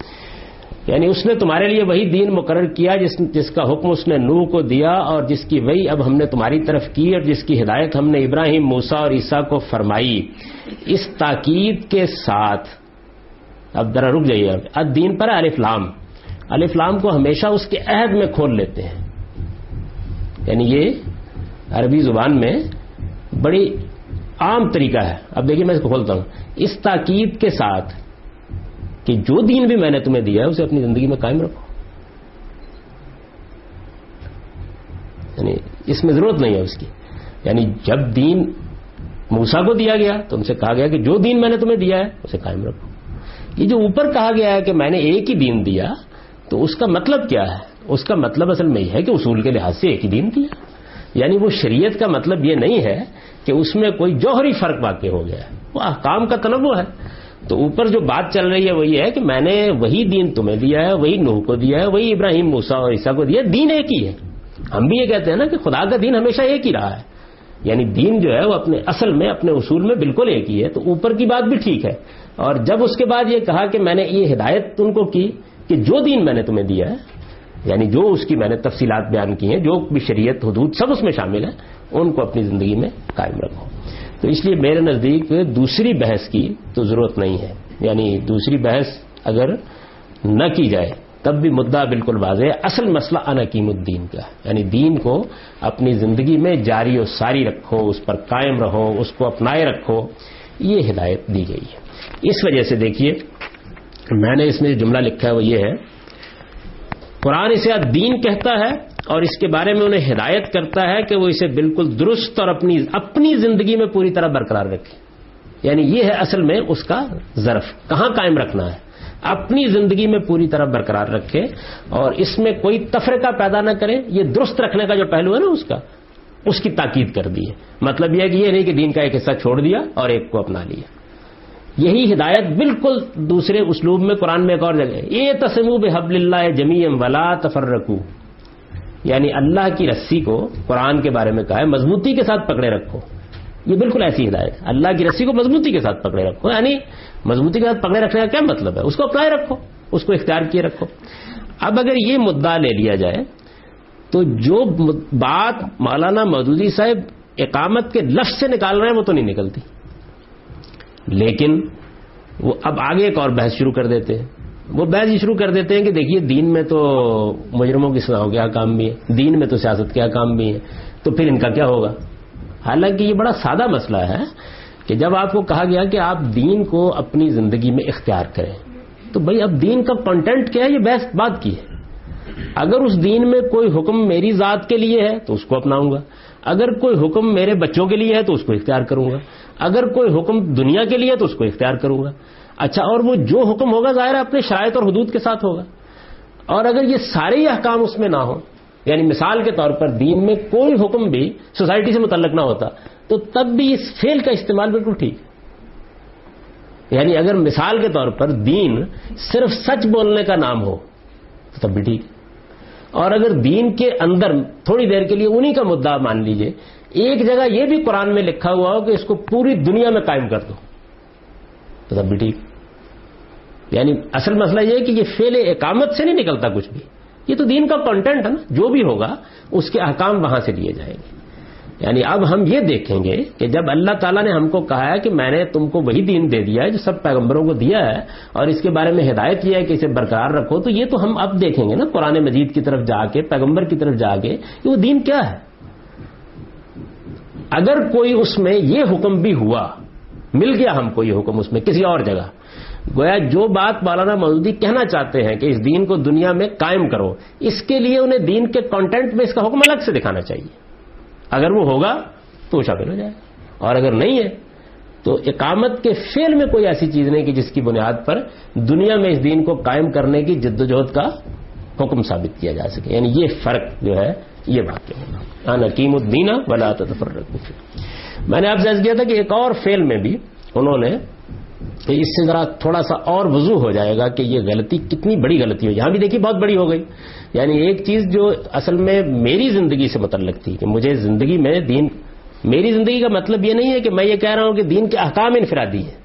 یعنی اس نے تمہارے لیے وہی دین مقرر کیا جس کا حکم اس نے نوح کو دیا اور جس کی وہی اب ہم نے تمہاری طرف کی اور جس کی ہدایت ہم نے ابراہیم، موسیٰ اور عیسیٰ کو فرمائی. اس تاکید کے ساتھ اب ذرا رک جائیے. اب دین پر الف لام، الف لام کو ہمیشہ اس کے عہد میں کھول لیتے ہیں. یعنی یہ عربی زبان میں بڑی عام طریقہ ہے. اب دیکھیے میں اس کو کھولتا ہوں. اس تاکید کے ساتھ کہ جو دین بھی میں نے تمہیں دیا ہے اسے اپنی زندگی میں قائم رکھو. یعنی اس میں ضرورت نہیں ہے اس کی. یعنی جب دین موسیٰ کو دیا گیا تو ان سے کہا گیا کہ جو دین میں نے تمہیں دیا ہے اسے قائم رکھو. یہ جو اوپر کہا گیا ہے کہ میں نے ایک ہی دین دیا تو اس کا مطلب کیا ہے؟ اس کا مطلب اصل میں یہ ہے کہ اصول کے لحاظ سے ایک ہی دین دیا. یعنی وہ شریعت کا مطلب یہ نہیں ہے کہ اس میں کوئی جوہری فرق واقع ہو گیا ہے، وہ احکام کا تنوع ہے. تو اوپر جو بات چل رہی ہے وہ یہ ہے کہ میں نے وہی دین تمہیں دیا ہے، وہی نوح کو دیا ہے، وہی ابراہیم، موسیٰ اور عیسیٰ کو دیا ہے. دین ایک ہی ہے. ہم بھی یہ کہتے ہیں نا کہ خدا کا دین ہمیشہ ایک ہی رہا ہے. یعنی دین جو ہے وہ اپنے اصل میں اپنے اصول میں بالکل ایک ہی ہے. تو اوپر کی بات بھی ٹھیک ہے. اور جب اس کے بعد یہ کہا کہ میں نے یہ ہدایت ان کو کی کہ جو دین میں نے تمہیں دیا ہے، یعنی جو اس کی میں نے تفصیلات بیان کی ہیں، جو بھی شریعت حدود سب اس میں شامل ہیں، ان کو اپنی زندگی میں قائم رکھو. تو اس لیے میرے نزدیک دوسری بحث کی تو ضرورت نہیں ہے. یعنی دوسری بحث اگر نہ کی جائے تب بھی مدعا بالکل واضح ہے. اصل مسئلہ انقیم الدین کا ہے. یعنی دین کو اپنی زندگی میں جاری و ساری رکھو، اس پر قائم رہو، اس کو اپنائے رکھو. یہ ہدایت دی گئی ہے. اس وجہ سے دیکھیے میں نے اس میں جو جملہ لکھا ہے وہ یہ ہے، قرآن اسے دین کہتا ہے اور اس کے بارے میں انہیں ہدایت کرتا ہے کہ وہ اسے بالکل درست اور اپنی زندگی میں پوری طرح برقرار رکھے. یعنی یہ ہے اصل میں اس کا ظرف کہاں قائم رکھنا ہے. اپنی زندگی میں پوری طرح برقرار رکھے اور اس میں کوئی تفرقہ پیدا نہ کرے. یہ درست رکھنے کا جو پہلو ہے نا اس کی تاکید کر دی ہے. مطلب یہ ہے کہ یہ نہیں کہ دین کا ایک حصہ چھوڑ دیا اور ایک کو اپنا لیا. یہی ہدایت بالکل دوسرے اسلوب میں قرآن میں ایک اور جگہ، یہ تسموا بحبل اللہ جمیعا ولا تفرقوا. یعنی اللہ کی رسی کو قرآن کے بارے میں کہا ہے مضبوطی کے ساتھ پکڑے رکھو، یہ بالکل ایسی ہدایت ہے، اللہ کی رسی کو مضبوطی کے ساتھ پکڑے رکھو، یعنی مضبوطی کے ساتھ پکڑے رکھنے کا کیا مطلب ہے؟ اس کو اپنائے رکھو، اس کو اختیار کیے رکھو۔ اب اگر یہ مدعا لے لیا جائے تو جو بات مولانا مودودی صاحب اقامت کے لفظ سے نکال رہے ہیں وہ تو نہیں نکلتی، لیکن وہ اب آگے ایک اور بحث شروع کر دیتے ہیں۔ وہ بحث یہ شروع کر دیتے ہیں کہ دیکھیے دین میں تو مجرموں کی سزاؤں کے احکام بھی ہے، دین میں تو سیاست کے احکام بھی ہیں، تو پھر ان کا کیا ہوگا؟ حالانکہ یہ بڑا سادہ مسئلہ ہے کہ جب آپ کو کہا گیا کہ آپ دین کو اپنی زندگی میں اختیار کریں تو بھئی اب دین کا کنٹینٹ کیا ہے، یہ بحث بات کی ہے۔ اگر اس دین میں کوئی حکم میری ذات کے لیے ہے تو اس کو اپناؤں گا، اگر کوئی حکم میرے بچوں کے لیے ہے تو اس کو اختیار کروں گا، اگر کوئی حکم دنیا کے لیے ہے تو اس کو اختیار کروں گا۔ اچھا، اور وہ جو حکم ہوگا ظاہر ہے اپنے شرائط اور حدود کے ساتھ ہوگا، اور اگر یہ سارے ہی احکام اس میں نہ ہوں، یعنی مثال کے طور پر دین میں کوئی حکم بھی سوسائٹی سے متعلق نہ ہوتا تو تب بھی اس فعل کا استعمال بالکل ٹھیک ہے۔ یعنی اگر مثال کے طور پر دین صرف سچ بولنے کا نام ہو تو تب بھی ٹھیک ہے، اور اگر دین کے اندر تھوڑی دیر کے لیے انہی کا مدعا مان لیجئے، ایک جگہ یہ بھی قرآن میں لکھا ہوا ہو کہ اس کو پوری دنیا میں قائم کر دو تو تب بھی ٹھیک۔ یعنی اصل مسئلہ یہ ہے کہ یہ فعل اقامت سے نہیں نکلتا کچھ بھی، یہ تو دین کا کنٹینٹ ہے نا، جو بھی ہوگا اس کے احکام وہاں سے لیے جائیں گے۔ یعنی اب ہم یہ دیکھیں گے کہ جب اللہ تعالیٰ نے ہم کو کہا ہے کہ میں نے تم کو وہی دین دے دیا ہے جو سب پیغمبروں کو دیا ہے، اور اس کے بارے میں ہدایت کیا ہے کہ اسے برقرار رکھو، تو یہ تو ہم اب دیکھیں گے نا قرآن مجید کی طرف جا کے، پیغمبر کی طرف جا کے کہ وہ دین کیا ہے۔ اگر کوئی اس میں یہ حکم بھی ہوا، مل گیا ہم کو یہ حکم اس میں کسی اور جگہ، گویا جو بات مولانا مودودی کہنا چاہتے ہیں کہ اس دین کو دنیا میں قائم کرو، اس کے لیے انہیں دین کے کانٹینٹ میں اس کا حکم الگ سے دکھانا چاہیے۔ اگر وہ ہوگا تو وہ شامل ہو جائے گا، اور اگر نہیں ہے تو اقامت کے فعل میں کوئی ایسی چیز نہیں کہ جس کی بنیاد پر دنیا میں اس دین کو قائم کرنے کی جدوجہد کا حکم ثابت کیا جا سکے۔ یعنی یہ فرق جو ہے یہ واقع ہوگا۔ انا اقیم الدین ولا تتفرقوا فیہ۔ میں نے آپ سے عرض کیا تھا کہ ایک اور فعل میں بھی انہوں نے، اس سے ذرا تھوڑا سا اور وضوح ہو جائے گا کہ یہ غلطی کتنی بڑی غلطی ہو، یہاں بھی دیکھیے بہت بڑی ہو گئی۔ یعنی ایک چیز جو اصل میں میری زندگی سے متعلق تھی کہ مجھے زندگی میں دین، میری زندگی کا مطلب یہ نہیں ہے کہ میں یہ کہہ رہا ہوں کہ دین کے احکام انفرادی ہیں،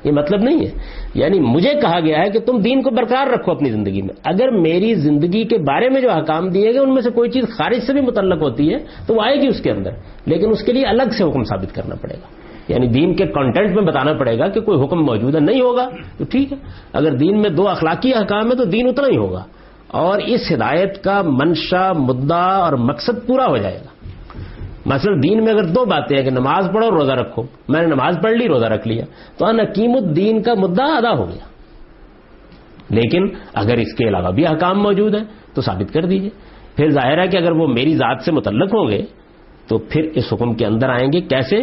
یہ مطلب نہیں ہے۔ یعنی مجھے کہا گیا ہے کہ تم دین کو برقرار رکھو اپنی زندگی میں، اگر میری زندگی کے بارے میں جو احکام دیے گئے ان میں سے کوئی چیز خارج سے بھی متعلق ہوتی ہے تو وہ آئے گی اس کے اندر، لیکن اس کے لیے الگ سے حکم ثابت کرنا پڑے گا۔ یعنی دین کے کنٹینٹ میں بتانا پڑے گا کہ کوئی حکم موجود ہے، نہیں ہوگا تو ٹھیک ہے، اگر دین میں 2 اخلاقی احکام ہے تو دین اتنا ہی ہوگا، اور اس ہدایت کا منشا، مدعا اور مقصد پورا ہو جائے گا۔ مثلا دین میں اگر 2 باتیں ہیں کہ نماز پڑھو اور روزہ رکھو، میں نے نماز پڑھ لی، روزہ رکھ لیا، تو ان حکیم الدین کا مدعا ادا ہو گیا۔ لیکن اگر اس کے علاوہ بھی احکام موجود ہیں تو ثابت کر دیجئے، پھر ظاہر ہے کہ اگر وہ میری ذات سے متعلق ہوں گے تو پھر اس حکم کے اندر آئیں گے۔ کیسے؟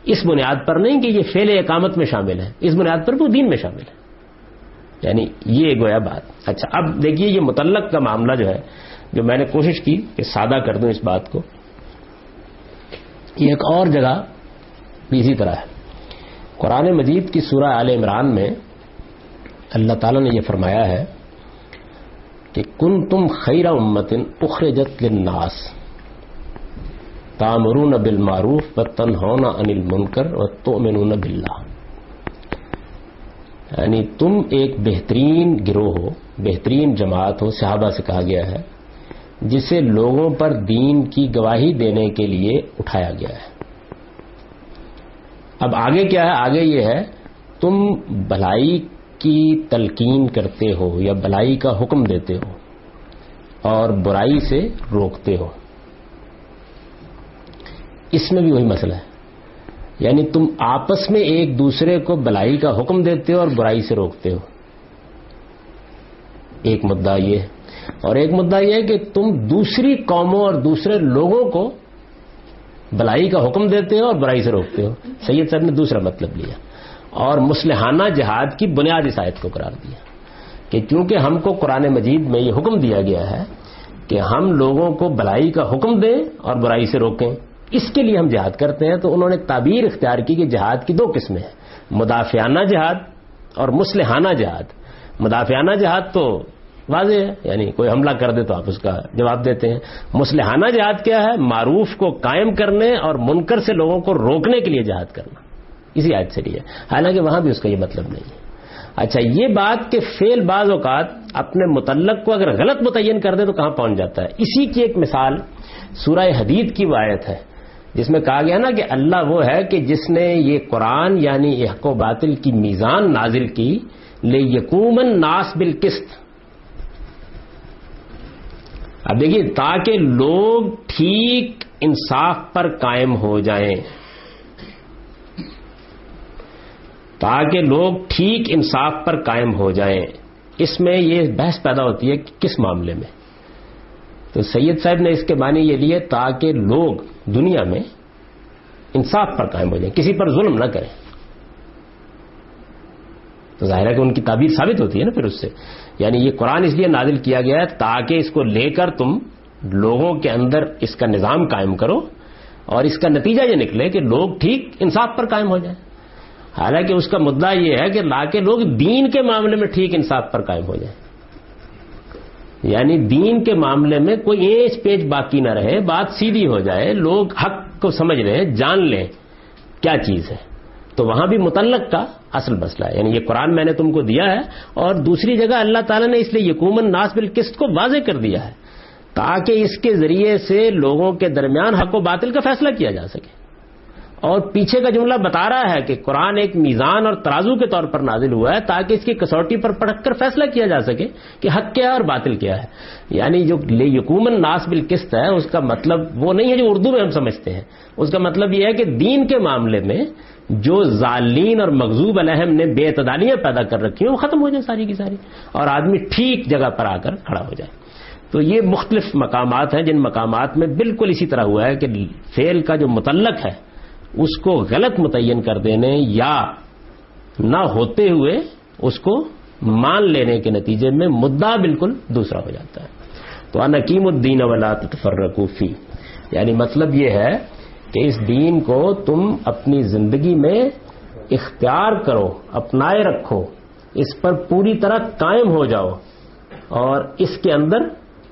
اس بنیاد پر نہیں کہ یہ فعل اقامت میں شامل ہے، اس بنیاد پر وہ دین میں شامل ہے۔ یعنی یہ گویا بات۔ اچھا، اب دیکھیے یہ متعلق کا معاملہ جو ہے، جو میں نے کوشش کی کہ سادہ کر دوں اس بات کو، یہ ایک اور جگہ بھی اسی طرح ہے۔ قرآن مجید کی سورہ آل عمران میں اللہ تعالیٰ نے یہ فرمایا ہے کہ کنتم خیر امۃ اخرجت للناس تأمرون بالمعروف وتنہون عن المنکر وتؤمنون باللہ۔ یعنی تم ایک بہترین گروہ ہو، بہترین جماعت ہو، صحابہ سے کہا گیا ہے، جسے لوگوں پر دین کی گواہی دینے کے لیے اٹھایا گیا ہے۔ اب آگے کیا ہے؟ آگے یہ ہے تم بھلائی کی تلقین کرتے ہو یا بھلائی کا حکم دیتے ہو اور برائی سے روکتے ہو۔ اس میں بھی وہی مسئلہ ہے، یعنی تم آپس میں ایک دوسرے کو بھلائی کا حکم دیتے ہو اور برائی سے روکتے ہو، ایک مدعا یہ ہے، اور ایک مدعا یہ ہے کہ تم دوسری قوموں اور دوسرے لوگوں کو بھلائی کا حکم دیتے ہو اور برائی سے روکتے ہو۔ سید صاحب نے دوسرا مطلب لیا اور مصلحانہ جہاد کی بنیاد اس آیت کو قرار دیا کہ کیونکہ ہم کو قرآن مجید میں یہ حکم دیا گیا ہے کہ ہم لوگوں کو بھلائی کا حکم دیں اور برائی سے روکیں، اس کے لیے ہم جہاد کرتے ہیں۔ تو انہوں نے تعبیر اختیار کی کہ جہاد کی 2 قسمیں ہیں، مدافعانہ جہاد اور مصلحانہ جہاد۔ مدافعانہ جہاد تو واضح ہے، یعنی کوئی حملہ کر دے تو آپ اس کا جواب دیتے ہیں. مصلحانہ جہاد کیا ہے؟ معروف کو قائم کرنے اور منکر سے لوگوں کو روکنے کے لیے جہاد کرنا، اسی آیت سے لیا. حالانکہ وہاں بھی اس کا یہ مطلب نہیں ہے. اچھا، یہ بات کہ فعل بعض اوقات اپنے متعلق کو اگر غلط متعین کر دے تو کہاں پہنچ جاتا ہے. اسی کی ایک مثال سورہ حدید کی وہ آیت ہے جس میں کہا گیا نا کہ اللہ وہ ہے کہ جس نے یہ قرآن یعنی حق و باطل کی میزان نازل کی لیقوم الناس بالقسط. اب دیکھیے، تاکہ لوگ ٹھیک انصاف پر قائم ہو جائیں، تاکہ لوگ ٹھیک انصاف پر قائم ہو جائیں. اس میں یہ بحث پیدا ہوتی ہے کہ کس معاملے میں. تو سید صاحب نے اس کے معنی یہ لیے تاکہ لوگ دنیا میں انصاف پر قائم ہو جائیں، کسی پر ظلم نہ کریں. تو ظاہر ہے کہ ان کی تعبیر ثابت ہوتی ہے نا پھر اس سے. یعنی یہ قرآن اس لیے نازل کیا گیا ہے تاکہ اس کو لے کر تم لوگوں کے اندر اس کا نظام قائم کرو اور اس کا نتیجہ یہ نکلے کہ لوگ ٹھیک انصاف پر قائم ہو جائیں. حالانکہ اس کا مدعا یہ ہے کہ لا کے لوگ دین کے معاملے میں ٹھیک انصاف پر قائم ہو جائیں، یعنی دین کے معاملے میں کوئی ایچ پیچ باقی نہ رہے، بات سیدھی ہو جائے، لوگ حق کو سمجھ لیں، جان لیں کیا چیز ہے. تو وہاں بھی متعلق کا اصل مسئلہ ہے. یعنی یہ قرآن میں نے تم کو دیا ہے، اور دوسری جگہ اللہ تعالیٰ نے اس لیے یقوم الناس بالقسط کو واضح کر دیا ہے تاکہ اس کے ذریعے سے لوگوں کے درمیان حق و باطل کا فیصلہ کیا جا سکے. اور پیچھے کا جملہ بتا رہا ہے کہ قرآن ایک میزان اور ترازو کے طور پر نازل ہوا ہے تاکہ اس کی کسوٹی پر پرکھ کر فیصلہ کیا جا سکے کہ حق کیا ہے اور باطل کیا ہے. یعنی جو یقوم الناس بالقسط ہے اس کا مطلب وہ نہیں ہے جو اردو میں ہم سمجھتے ہیں. اس کا مطلب یہ ہے کہ دین کے معاملے میں جو ظالین اور مغضوب علیہم نے بے اعتدالیاں پیدا کر رکھی ہیں وہ ختم ہو جائیں ساری کی ساری، اور آدمی ٹھیک جگہ پر آ کر کھڑا ہو جائے. تو یہ مختلف مقامات ہیں جن مقامات میں بالکل اسی طرح ہوا ہے کہ فعل کا جو متعلق ہے اس کو غلط متعین کر دینے یا نہ ہوتے ہوئے اس کو مان لینے کے نتیجے میں مدعا بالکل دوسرا ہو جاتا ہے. تو انقیم الدین ولا تتفرقوا فی، یعنی مطلب یہ ہے کہ اس دین کو تم اپنی زندگی میں اختیار کرو، اپنائے رکھو، اس پر پوری طرح قائم ہو جاؤ اور اس کے اندر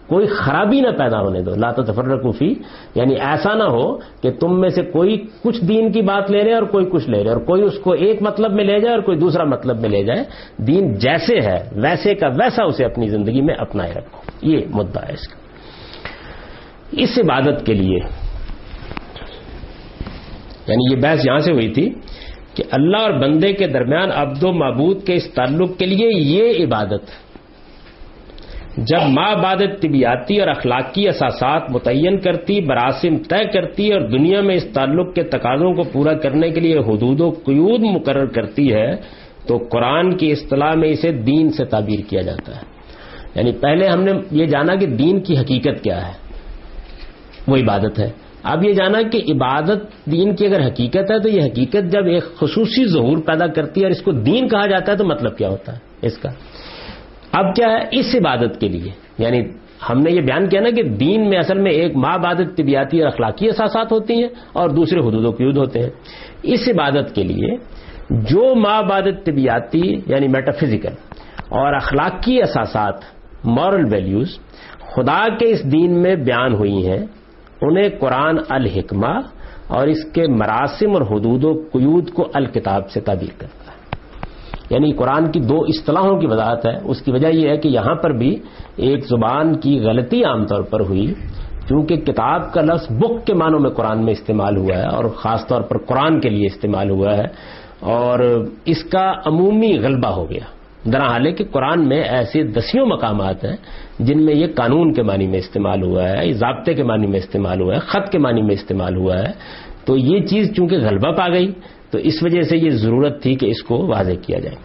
کوئی خرابی نہ پیدا ہونے دو. لا تتفرقوا فی، یعنی ایسا نہ ہو کہ تم میں سے کوئی کچھ دین کی بات لے لے اور کوئی کچھ لے لے، اور کوئی اس کو ایک مطلب میں لے جائے اور کوئی دوسرا مطلب میں لے جائے. دین جیسے ہے ویسے کا ویسا اسے اپنی زندگی میں اپنائے رکھو. یہ مدعا ہے اس کا. اس عبادت کے لیے یعنی یہ بحث یہاں سے ہوئی تھی کہ اللہ اور بندے کے درمیان عبد و معبود کے اس تعلق کے لیے یہ عبادت جب عبادت طبیعتی اور اخلاقی اساسات متعین کرتی، براسم طے کرتی اور دنیا میں اس تعلق کے تقاضوں کو پورا کرنے کے لیے حدود و قیود مقرر کرتی ہے تو قرآن کی اصطلاح میں اسے دین سے تعبیر کیا جاتا ہے. یعنی پہلے ہم نے یہ جانا کہ دین کی حقیقت کیا ہے، وہ عبادت ہے. اب یہ جانا کہ عبادت دین کی اگر حقیقت ہے تو یہ حقیقت جب ایک خصوصی ظہور پیدا کرتی ہے اور اس کو دین کہا جاتا ہے تو مطلب کیا ہوتا ہے اس کا. اب کیا ہے اس عبادت کے لیے، یعنی ہم نے یہ بیان کیا نا کہ دین میں اصل میں ایک عبادت طبیعتی اور اخلاقی اساسات ہوتی ہیں اور دوسرے حدود و قیود ہوتے ہیں. اس عبادت کے لیے جو عبادت طبیعتی یعنی میٹافزیکل اور اخلاقی اساسات، مورل ویلیوز خدا کے اس دین میں بیان ہوئی ہیں انہیں قرآن الحکمہ اور اس کے مراسم اور حدود و قیود کو الکتاب سے تعبیر کرتا ہے. یعنی قرآن کی دو اصطلاحوں کی وضاحت ہے. اس کی وجہ یہ ہے کہ یہاں پر بھی ایک زبان کی غلطی عام طور پر ہوئی، چونکہ کتاب کا لفظ بک کے معنوں میں قرآن میں استعمال ہوا ہے اور خاص طور پر قرآن کے لیے استعمال ہوا ہے، اور اس کا عمومی غلبہ ہو گیا. درحال کہ قرآن میں ایسے دسیوں مقامات ہیں جن میں یہ قانون کے معنی میں استعمال ہوا ہے، ضابطے کے معنی میں استعمال ہوا ہے، خط کے معنی میں استعمال ہوا ہے. تو یہ چیز چونکہ غلبہ پا گئی تو اس وجہ سے یہ ضرورت تھی کہ اس کو واضح کیا جائے.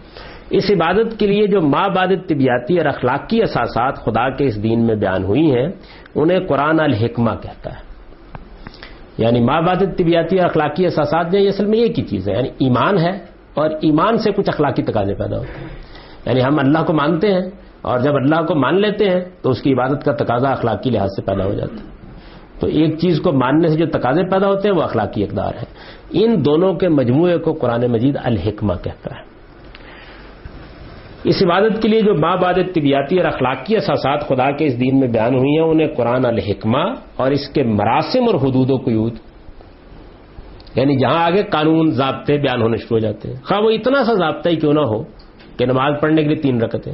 اس عبادت کے لیے جو عبادت طبیعتی اور اخلاقی اساسات خدا کے اس دین میں بیان ہوئی ہیں انہیں قرآن الحکمہ کہتا ہے. یعنی عبادت طبیعتی اور اخلاقی اساسات جو یہ اصل میں ایک ہی چیز ہے، یعنی ایمان ہے اور ایمان سے کچھ اخلاقی تقاضے پیدا ہوتے ہیں. یعنی ہم اللہ کو مانتے ہیں اور جب اللہ کو مان لیتے ہیں تو اس کی عبادت کا تقاضا اخلاقی لحاظ سے پیدا ہو جاتا ہے. تو ایک چیز کو ماننے سے جو تقاضے پیدا ہوتے ہیں وہ اخلاقی اقدار ہے. ان دونوں کے مجموعے کو قرآن مجید الحکمہ کہتا ہے. اس عبادت کے لیے جو مابعد طبیعتی اور اخلاقی اساسات خدا کے اس دین میں بیان ہوئی ہیں انہیں قرآن الحکمہ اور اس کے مراسم اور حدود و قیود، یعنی جہاں آگے قانون ضابطے بیان ہونے شروع ہو جاتے ہیں، خواہ وہ اتنا سا ضابطہ ہی کیوں نہ ہو کہ نماز پڑھنے کے لیے 3 رکعتیں،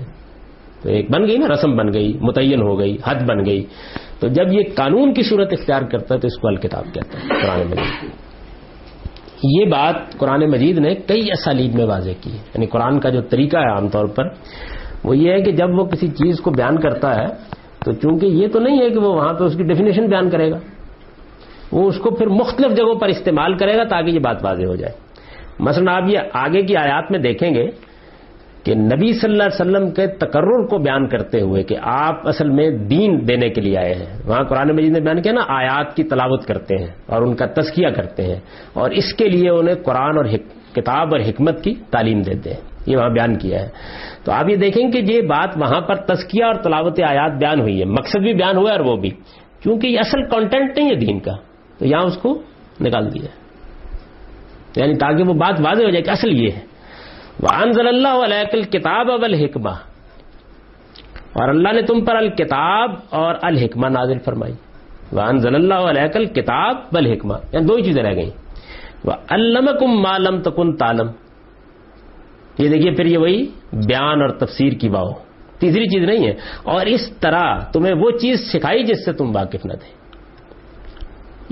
تو ایک بن گئی نا، رسم بن گئی، متعین ہو گئی، حد بن گئی. تو جب یہ قانون کی صورت اختیار کرتا ہے تو اس کو الکتاب کہتا ہے قرآن مجید. یہ بات قرآن مجید نے کئی اسالیب میں واضح کی ہے. یعنی قرآن کا جو طریقہ ہے عام طور پر وہ یہ ہے کہ جب وہ کسی چیز کو بیان کرتا ہے تو چونکہ یہ تو نہیں ہے کہ وہ وہاں پہ اس کی ڈیفینیشن بیان کرے گا، وہ اس کو پھر مختلف جگہوں پر استعمال کرے گا تاکہ یہ بات واضح ہو جائے. مثلا آپ یہ آگے کی آیات میں دیکھیں گے کہ نبی صلی اللہ علیہ وسلم کے تقرر کو بیان کرتے ہوئے کہ آپ اصل میں دین دینے کے لیے آئے ہیں، وہاں قرآن مجید نے بیان کیا نا، آیات کی تلاوت کرتے ہیں اور ان کا تزکیہ کرتے ہیں اور اس کے لیے انہیں قرآن اور کتاب اور حکمت کی تعلیم دیتے ہیں، یہ وہاں بیان کیا ہے. تو آپ یہ دیکھیں کہ یہ بات وہاں پر تزکیہ اور تلاوت آیات بیان ہوئی ہے، مقصد بھی بیان ہوا ہے اور وہ بھی، کیونکہ یہ اصل کانٹینٹ نہیں ہے دین کا، تو یہاں اس کو نکال دیا، یعنی تاکہ وہ بات واضح ہو جائے کہ اصل یہ ہے. وَأَنزَلَ اللَّهُ عَلَيْكَ الْكِتَابَ وَالْحِكْمَةَ، اور اللہ نے تم پر الکتاب اور الحکمہ نازل فرمائی. وَأَنزَلَ اللَّهُ عَلَيْكَ الْكِتَابَ وَالْحِكْمَةَ، یعنی 2 ہی چیزیں رہ گئیں. وَعَلَّمَكُم مَّا لَمْ تَكُن تَعْلَمُ، یہ دیکھیے پھر یہ وہی بیان اور تفسیر کی واو، تیسری چیز نہیں ہے. اور اس طرح تمہیں وہ چیز سکھائی جس سے تم واقف نہ تھے.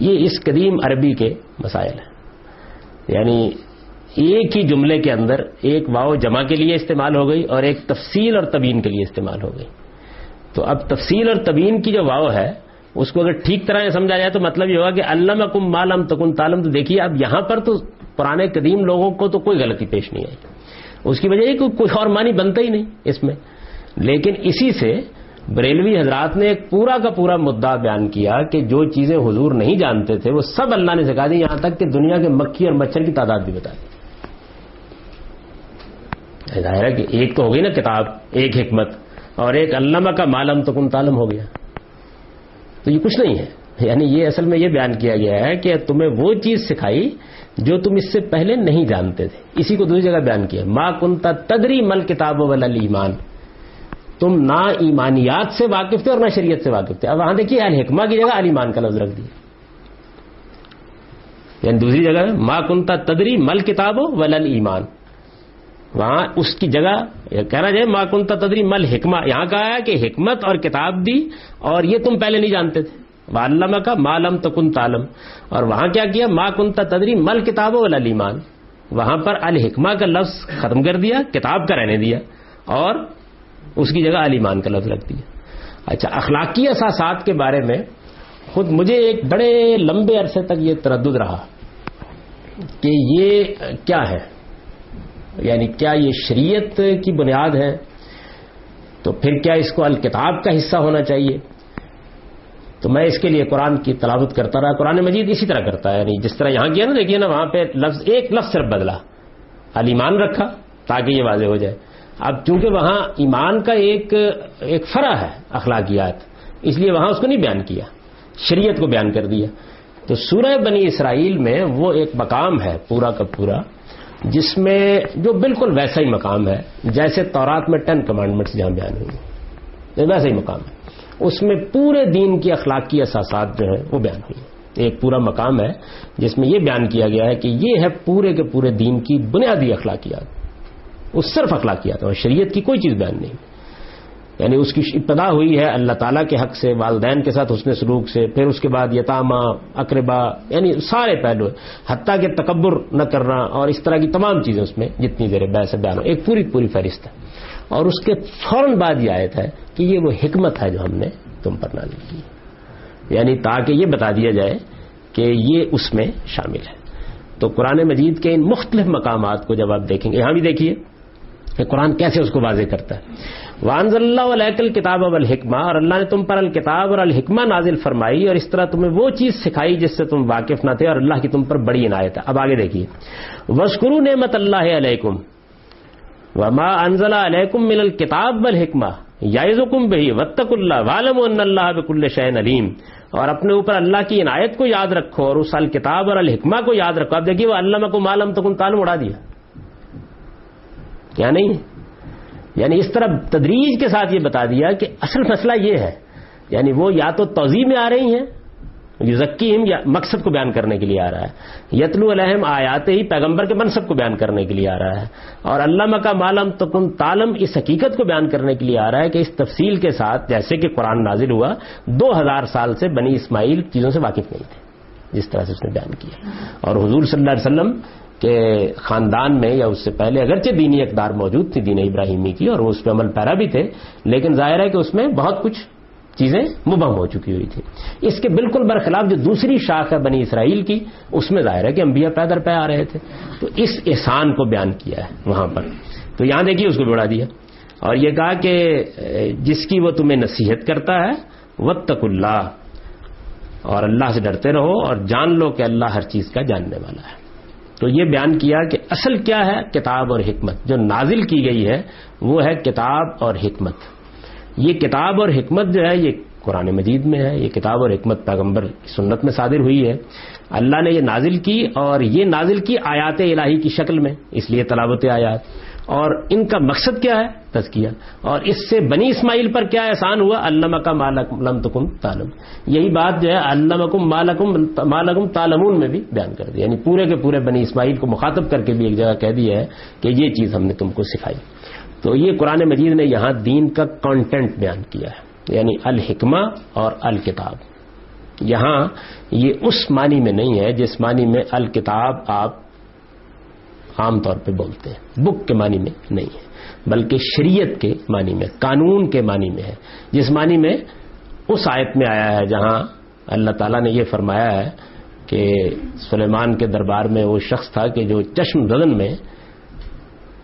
یہ اس قدیم عربی کے مسائل ہیں. یعنی ایک ہی جملے کے اندر ایک واو جمع کے لیے استعمال ہو گئی اور ایک تفصیل اور تبیین کے لیے استعمال ہو گئی. تو اب تفصیل اور تبیین کی جو واو ہے اس کو اگر ٹھیک طرح سمجھا جائے تو مطلب یہ ہوگا کہ علمکم ما لم تکن تعلم. تو دیکھیے اب یہاں پر تو پرانے قدیم لوگوں کو تو کوئی غلطی پیش نہیں آئی، اس کی وجہ یہ کہ کوئی اور معنی بنتا ہی نہیں اس میں. لیکن اسی سے بریلوی حضرات نے ایک پورا کا پورا مدعا بیان کیا کہ جو چیزیں حضور نہیں جانتے تھے وہ سب اللہ نے سکھا دی، یہاں تک کہ دنیا کے مکھی اور مچھر کی تعداد بھی بتا دی. ظاہر ہے کہ ایک تو ہو گئی نا کتاب، ایک حکمت، اور ایک علامہ کا معلم تکن تعلم ہو گیا. تو یہ کچھ نہیں ہے، یعنی یہ اصل میں یہ بیان کیا گیا ہے کہ تمہیں وہ چیز سکھائی جو تم اس سے پہلے نہیں جانتے تھے. اسی کو دوسری جگہ بیان کیا، ما کنت تدری مل کتاب ولا الایمان، تم نہ ایمانیات سے واقف تھے اور نہ شریعت سے واقف تھے. اب وہاں دیکھیے الحکمہ کی جگہ الایمان کا لفظ رکھ دیا، یعنی دوسری جگہ ما کنت تدری مل کتاب ولا الایمان، وہاں اس کی جگہ کہنا جائے ما کنت تدری مل حکمہ، یہاں کہا ہے کہ حکمت اور کتاب دی اور یہ تم پہلے نہیں جانتے تھے. وَعَلَّمَكَ مَا لَمْ تَكُنْ تَعْلَمْ، اور وہاں کیا کیا، ما کنت تدری مل کتاب ولا الایمان، وہاں پر الحکمہ کا لفظ ختم کر دیا، کتاب کا رہنے دیا اور اس کی جگہ الایمان کا لفظ رکھ دیا. اچھا، اخلاقی اساسات کے بارے میں خود مجھے ایک بڑے لمبے عرصے تک یہ تردد رہا کہ یہ کیا ہے، یعنی کیا یہ شریعت کی بنیاد ہے، تو پھر کیا اس کو الکتاب کا حصہ ہونا چاہیے. تو میں اس کے لیے قرآن کی تلاوت کرتا رہا. قرآن مجید اسی طرح کرتا ہے، یعنی جس طرح یہاں کیا نا، دیکھیے نا وہاں پہ لفظ ایک لفظ صرف بدلا، الایمان رکھا تاکہ یہ واضح ہو جائے. اب چونکہ وہاں ایمان کا ایک فرع ہے اخلاقیات، اس لیے وہاں اس کو نہیں بیان کیا، شریعت کو بیان کر دیا. تو سورہ بنی اسرائیل میں وہ ایک مقام ہے پورا کا پورا جس میں جو بالکل ویسا ہی مقام ہے جیسے تورات میں 10 کمانڈمنٹس جہاں بیان ہوئی، ویسا ہی مقام ہے. اس میں پورے دین کی اخلاقی اساسات جو ہیں وہ بیان ہوئی. ایک پورا مقام ہے جس میں یہ بیان کیا گیا ہے کہ یہ ہے پورے کے پورے دین کی بنیادی اخلاقیات، وہ صرف اخلاقیات اور شریعت کی کوئی چیز بیان نہیں. یعنی اس کی ابتدا ہوئی ہے اللہ تعالیٰ کے حق سے، والدین کے ساتھ حسن سلوک سے، پھر اس کے بعد یتامہ، اقربا، یعنی سارے پہلو، حتیٰ کہ تکبر نہ کرنا اور اس طرح کی تمام چیزیں اس میں جتنی زیر بحث بیان ہو، ایک پوری فہرست ہے. اور اس کے فوراً بعد یہ آیت ہے کہ یہ وہ حکمت ہے جو ہم نے تم پر نازل کی، یعنی تاکہ یہ بتا دیا جائے کہ یہ اس میں شامل ہے. تو قرآن مجید کے ان مختلف مقامات کو جب آپ دیکھیں گے، یہاں بھی دیکھیے کہ قرآن کیسے اس کو واضح کرتا ہے. وَأَنزَلَ اللَّهُ عَلَيْكَ الْكِتَابَ وَالْحِكْمَةَ، اور اللہ نے تم پر الکتاب اور الحکمہ نازل فرمائی اور اس طرح تمہیں وہ چیز سکھائی جس سے تم واقف نہ تھے اور اللہ کی تم پر بڑی عنایت ہے. اب آگے دیکھیے، وَاذْكُرُوا نِعْمَتَ اللَّهِ عَلَيْكُمْ وَمَا أَنزَلَ عَلَيْكُمْ مِنَ الْكِتَابِ وَالْحِكْمَةِ يَعِظُكُمْ بِهِ وَاتَّقُوا اللَّهَ وَاعْلَمُوا أَنَّ اللَّهَ بِكُلِّ شَيْءٍ عَلِيمٌ، اور اپنے اوپر اللہ کی عنایت کو یاد رکھو اور اس الکتاب اور الحکمہ کو یاد رکھو. اب دیکھیے وہ علمکم ما لم تکن تعلم اڑا دیا، کیا نہیں، یعنی اس طرح تدریج کے ساتھ یہ بتا دیا کہ اصل مسئلہ یہ ہے، یعنی وہ یا تو توضیح میں آ رہی ہیں، یزکیہم یا مقصد کو بیان کرنے کے لیے آ رہا ہے، یتلو علیہم آیات ہی پیغمبر کے منصب کو بیان کرنے کے لیے آ رہا ہے، اور علمہ کا ما لم تکن تعلم اس حقیقت کو بیان کرنے کے لیے آ رہا ہے کہ اس تفصیل کے ساتھ جیسے کہ قرآن نازل ہوا 2000 سال سے بنی اسماعیل چیزوں سے واقف نہیں تھے جس طرح سے اس نے بیان کیا، اور حضور صلی اللہ علیہ وسلم کے خاندان میں یا اس سے پہلے اگرچہ دینی اقدار موجود تھی دین ابراہیمی کی اور وہ اس پہ عمل پیرا بھی تھے، لیکن ظاہر ہے کہ اس میں بہت کچھ چیزیں مبہم ہو چکی ہوئی تھی۔ اس کے بالکل برخلاف جو دوسری شاخ ہے بنی اسرائیل کی، اس میں ظاہر ہے کہ انبیاء پے در پے آ رہے تھے، تو اس احسان کو بیان کیا ہے وہاں پر۔ تو یہاں دیکھیے اس کو بڑھا دیا اور یہ کہا کہ جس کی وہ تمہیں نصیحت کرتا ہے واتقوا اللہ، اور اللہ سے ڈرتے رہو اور جان لو کہ اللہ ہر چیز کا جاننے والا ہے۔ تو یہ بیان کیا کہ اصل کیا ہے، کتاب اور حکمت جو نازل کی گئی ہے وہ ہے کتاب اور حکمت۔ یہ کتاب اور حکمت جو ہے یہ قرآن مجید میں ہے، یہ کتاب اور حکمت پیغمبر کی سنت میں صادر ہوئی ہے، اللہ نے یہ نازل کی، اور یہ نازل کی آیات الہی کی شکل میں، اس لیے تلاوت آیات، اور ان کا مقصد کیا ہے، تزکیہ، اور اس سے بنی اسماعیل پر کیا احسان ہوا، علمک ما لم تکن تعلم، یہی بات جو ہے علمکم ما لکم تعلمون میں بھی بیان کر دی، یعنی پورے کے پورے بنی اسماعیل کو مخاطب کر کے بھی ایک جگہ کہہ دیا ہے کہ یہ چیز ہم نے تم کو سکھائی۔ تو یہ قرآن مجید نے یہاں دین کا کانٹینٹ بیان کیا ہے، یعنی الحکمہ اور الکتاب۔ یہاں یہ اس معنی میں نہیں ہے جس معنی میں الکتاب آپ عام طور پہ بولتے ہیں، بک کے معنی میں نہیں ہے، بلکہ شریعت کے معنی میں، قانون کے معنی میں ہے، جس معنی میں اس آیت میں آیا ہے جہاں اللہ تعالیٰ نے یہ فرمایا ہے کہ سلیمان کے دربار میں وہ شخص تھا کہ جو چشم زدن میں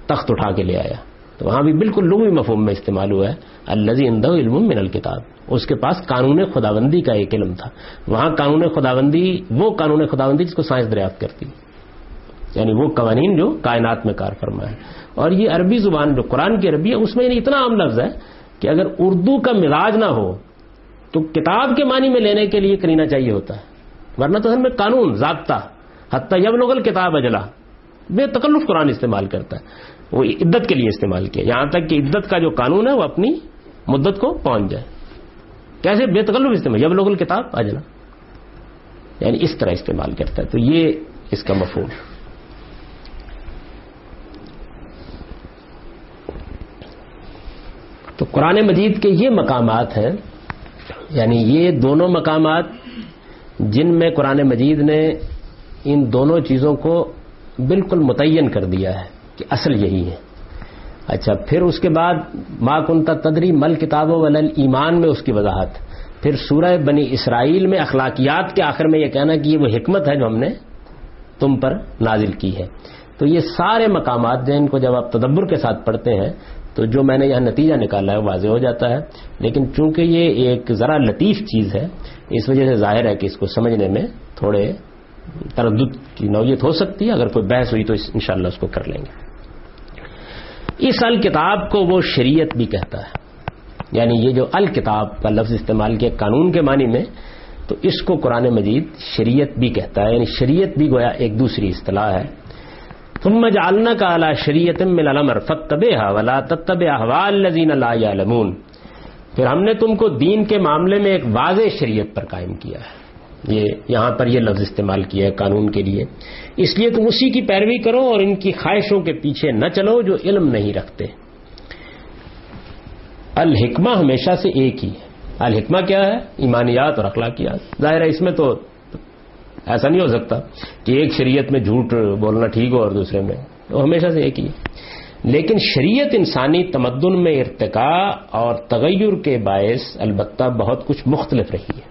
تخت اٹھا کے لے آیا، تو وہاں بھی بالکل لغوی مفہوم میں استعمال ہوا ہے الذی عنده علم من الکتاب، اس کے پاس قانون خداوندی کا ایک علم تھا۔ وہاں قانون خداوندی وہ قانون خداوندی جس کو سائنس دریافت کرتی، یعنی وہ قوانین جو کائنات میں کار فرما ہے۔ اور یہ عربی زبان جو قرآن کی عربی ہے اس میں اتنا عام لفظ ہے کہ اگر اردو کا مزاج نہ ہو تو کتاب کے معنی میں لینے کے لیے کرینہ چاہیے ہوتا ہے، ورنہ تو ہم میں قانون ضابطہ حتی یبلغ الکتاب اجلہ بے تکلف قرآن استعمال کرتا ہے، وہ عدت کے لیے استعمال کیا، یہاں تک کہ عدت کا جو قانون ہے وہ اپنی مدت کو پہنچ جائے، کیسے بے تکلف استعمال، یبلغ الکتاب اجلہ، یعنی اس طرح استعمال کرتا ہے۔ تو یہ اس کا مفہوم ہے۔ تو قرآن مجید کے یہ مقامات ہیں، یعنی یہ دونوں مقامات جن میں قرآن مجید نے ان دونوں چیزوں کو بالکل متعین کر دیا ہے کہ اصل یہی ہے۔ اچھا، پھر اس کے بعد ما کنت تدری مل کتاب ولا ایمان میں اس کی وضاحت، پھر سورہ بنی اسرائیل میں اخلاقیات کے آخر میں یہ کہنا کہ یہ وہ حکمت ہے جو ہم نے تم پر نازل کی ہے۔ تو یہ سارے مقامات جو ان کو جب آپ تدبر کے ساتھ پڑھتے ہیں تو جو میں نے یہاں نتیجہ نکالا ہے واضح ہو جاتا ہے، لیکن چونکہ یہ ایک ذرا لطیف چیز ہے اس وجہ سے ظاہر ہے کہ اس کو سمجھنے میں تھوڑے تردد کی نوعیت ہو سکتی ہے، اگر کوئی بحث ہوئی تو انشاءاللہ اس کو کر لیں گے۔ اس الکتاب کو وہ شریعت بھی کہتا ہے، یعنی یہ جو الکتاب کا لفظ استعمال کیا قانون کے معنی میں، تو اس کو قرآن مجید شریعت بھی کہتا ہے، یعنی شریعت بھی گویا ایک دوسری اصطلاح ہے۔ ثم جعلناک علی شریعۃ من الامر فاتبعها ولا تتبع اهواء الذین لا یعلمون، پھر ہم نے تم کو دین کے معاملے میں ایک واضح شریعت پر قائم کیا ہے، یہاں پر یہ لفظ استعمال کیا ہے قانون کے لیے، اس لیے تم اسی کی پیروی کرو اور ان کی خواہشوں کے پیچھے نہ چلو جو علم نہیں رکھتے۔ الحکمہ ہمیشہ سے ایک ہی ہے۔ الحکمہ کیا ہے؟ ایمانیات اور اخلاقیات۔ ظاہر ہے اس میں تو ایسا نہیں ہو سکتا کہ ایک شریعت میں جھوٹ بولنا ٹھیک ہو اور دوسرے میں، وہ ہمیشہ سے ایک ہی ہے۔ لیکن شریعت انسانی تمدن میں ارتقاء اور تغیر کے باعث البتہ بہت کچھ مختلف رہی ہے،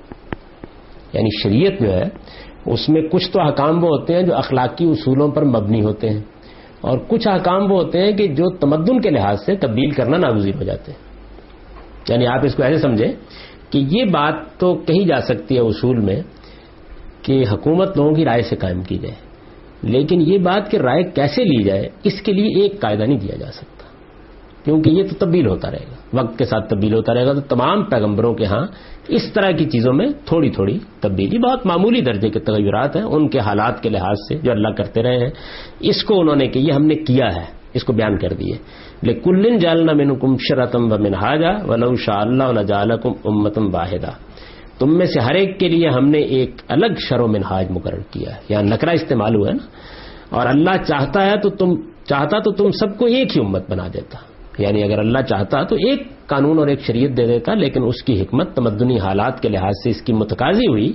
یعنی شریعت جو ہے اس میں کچھ تو احکام وہ ہوتے ہیں جو اخلاقی اصولوں پر مبنی ہوتے ہیں، اور کچھ احکام وہ ہوتے ہیں کہ جو تمدن کے لحاظ سے تبدیل کرنا ناگزیر ہو جاتے ہیں۔ یعنی آپ اس کو ایسے سمجھیں کہ یہ بات تو کہی جا سکتی ہے اصول میں کہ حکومت لوگوں کی رائے سے قائم کی جائے، لیکن یہ بات کہ رائے کیسے لی جائے اس کے لیے ایک قاعدہ نہیں دیا جا سکتا، کیونکہ یہ تو تبدیل ہوتا رہے گا، وقت کے ساتھ تبدیل ہوتا رہے گا۔ تو تمام پیغمبروں کے ہاں اس طرح کی چیزوں میں تھوڑی تھوڑی تبدیلی، بہت معمولی درجے کے تغیرات ہیں ان کے حالات کے لحاظ سے جو اللہ کرتے رہے ہیں، اس کو انہوں نے کہ یہ ہم نے کیا ہے، اس کو بیان کر دیے. لِكُلٍّ جَعَلْنَا مِنْكُمْ شِرْعَةً وَمِنْهَاجًا وَلَوْ شَاءَ اللَّهُ لَجَعَلَكُمْ أُمَّةً وَاحِدَةً. تم میں سے ہر ایک کے لیے ہم نے ایک الگ شرع و منہاج مقرر کیا ہے. یہاں نکرہ استعمال ہوا ہے نا. اور اللہ چاہتا تو تم سب کو ایک ہی امت بنا دیتا. یعنی اگر اللہ چاہتا تو ایک قانون اور ایک شریعت دے دیتا, لیکن اس کی حکمت تمدنی حالات کے لحاظ سے اس کی متقاضی ہوئی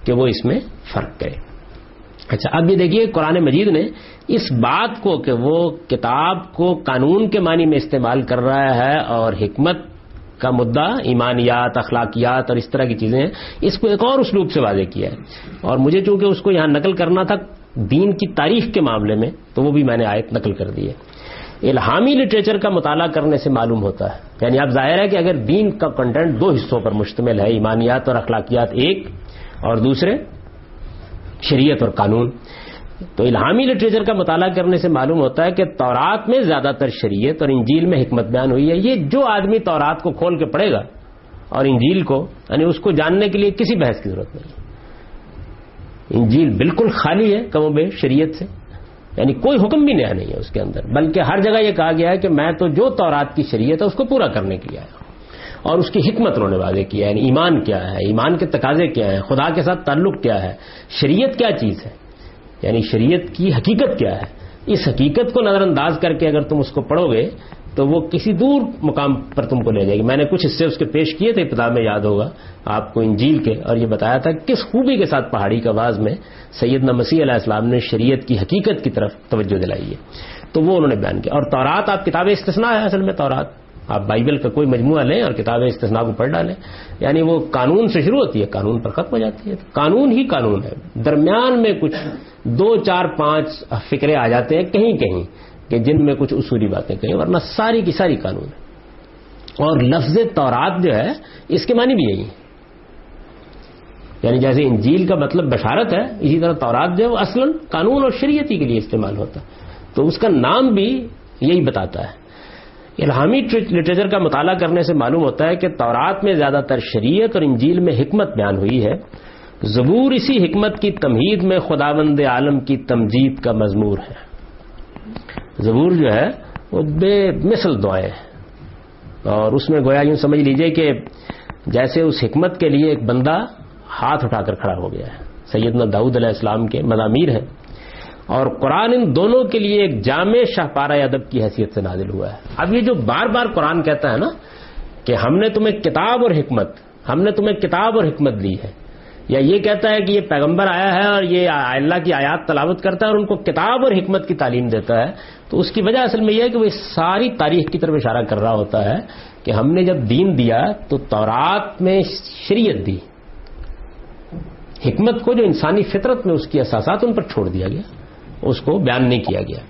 کہ وہ اس میں فرق کرے. اچھا, اب یہ دیکھیے قرآن مجید نے اس بات کو کہ وہ کتاب کو قانون کے معنی میں استعمال کر رہا ہے اور حکمت کا مدعا ایمانیات, اخلاقیات اور اس طرح کی چیزیں ہیں, اس کو ایک اور اسلوب سے واضح کیا ہے. اور مجھے چونکہ اس کو یہاں نقل کرنا تھا دین کی تاریخ کے معاملے میں, تو وہ بھی میں نے آیت نقل کر دی ہے. الہامی لٹریچر کا مطالعہ کرنے سے معلوم ہوتا ہے, یعنی اب ظاہر ہے کہ اگر دین کا کنٹینٹ دو حصوں پر مشتمل ہے, ایمانیات اور اخلاقیات ایک, اور دوسرے شریعت اور قانون, تو الہامی لٹریچر کا مطالعہ کرنے سے معلوم ہوتا ہے کہ تورات میں زیادہ تر شریعت اور انجیل میں حکمت بیان ہوئی ہے. یہ جو آدمی تورات کو کھول کے پڑھے گا اور انجیل کو, یعنی اس کو جاننے کے لیے کسی بحث کی ضرورت نہیں. انجیل بالکل خالی ہے کم و بیش شریعت سے, یعنی کوئی حکم بھی نیا نہیں ہے اس کے اندر, بلکہ ہر جگہ یہ کہا گیا ہے کہ میں تو جو تورات کی شریعت ہے اس کو پورا کرنے کے لیے آیا ہوں. اور اس کی حکمت انہوں نے واضح کیا ہے, یعنی ایمان کیا ہے, ایمان کے تقاضے کیا ہیں, خدا کے ساتھ تعلق کیا ہے, شریعت کیا چیز ہے, یعنی شریعت کی حقیقت کیا ہے. اس حقیقت کو نظر انداز کر کے اگر تم اس کو پڑھو گے تو وہ کسی دور مقام پر تم کو لے جائے گی. میں نے کچھ حصے اس کے پیش کیے تھے ابتدا میں, یاد ہوگا آپ کو, انجیل کے, اور یہ بتایا تھا کس خوبی کے ساتھ پہاڑی کا آواز میں سیدنا مسیح علیہ السلام نے شریعت کی حقیقت کی طرف توجہ دلائی ہے. تو وہ انہوں نے بیان کیا. اور تورات آپ کتاب استثناء ہے اصل میں. تورات آپ بائبل کا کوئی مجموعہ لیں اور کتاب استثناء کو پڑھ ڈالیں, یعنی وہ قانون سے شروع ہوتی ہے, قانون پر ختم ہو جاتی ہے. قانون ہی قانون ہے, درمیان میں کچھ 2 4 5 فکرے آ جاتے ہیں کہیں کہیں کہ جن میں کچھ اصولی باتیں کہیں, ورنہ ساری کی ساری قانون ہے. اور لفظ تورات جو ہے اس کے معنی بھی یہی ہے, یعنی جیسے انجیل کا مطلب بشارت ہے, اسی طرح تورات جو ہے وہ اصلاً قانون اور شریعتی کے لیے استعمال ہوتا ہے. تو اس کا نام بھی یہی بتاتا ہے. الہامی لٹریچر کا مطالعہ کرنے سے معلوم ہوتا ہے کہ تورات میں زیادہ تر شریعت اور انجیل میں حکمت بیان ہوئی ہے. زبور اسی حکمت کی تمہید میں خداوند عالم کی تمجید کا مضمور ہے. زبور جو ہے وہ بے مثل دعائیں ہیں, اور اس میں گویا یوں سمجھ لیجئے کہ جیسے اس حکمت کے لیے ایک بندہ ہاتھ اٹھا کر کھڑا ہو گیا ہے. سیدنا داؤد علیہ السلام کے مضامیر ہیں, اور قرآن ان دونوں کے لیے ایک جامع شاہپارہ ادب کی حیثیت سے نازل ہوا ہے. اب یہ جو بار بار قرآن کہتا ہے نا کہ ہم نے تمہیں کتاب اور حکمت دی ہے, یا یہ کہتا ہے کہ یہ پیغمبر آیا ہے اور یہ اللہ کی آیات تلاوت کرتا ہے اور ان کو کتاب اور حکمت کی تعلیم دیتا ہے, تو اس کی وجہ اصل میں یہ ہے کہ وہ ساری تاریخ کی طرف اشارہ کر رہا ہوتا ہے کہ ہم نے جب دین دیا تو تورات میں شریعت دی, حکمت کو جو انسانی فطرت میں اس کی اساسات ان پر چھوڑ دیا گیا, اس کو بیان نہیں کیا گیا.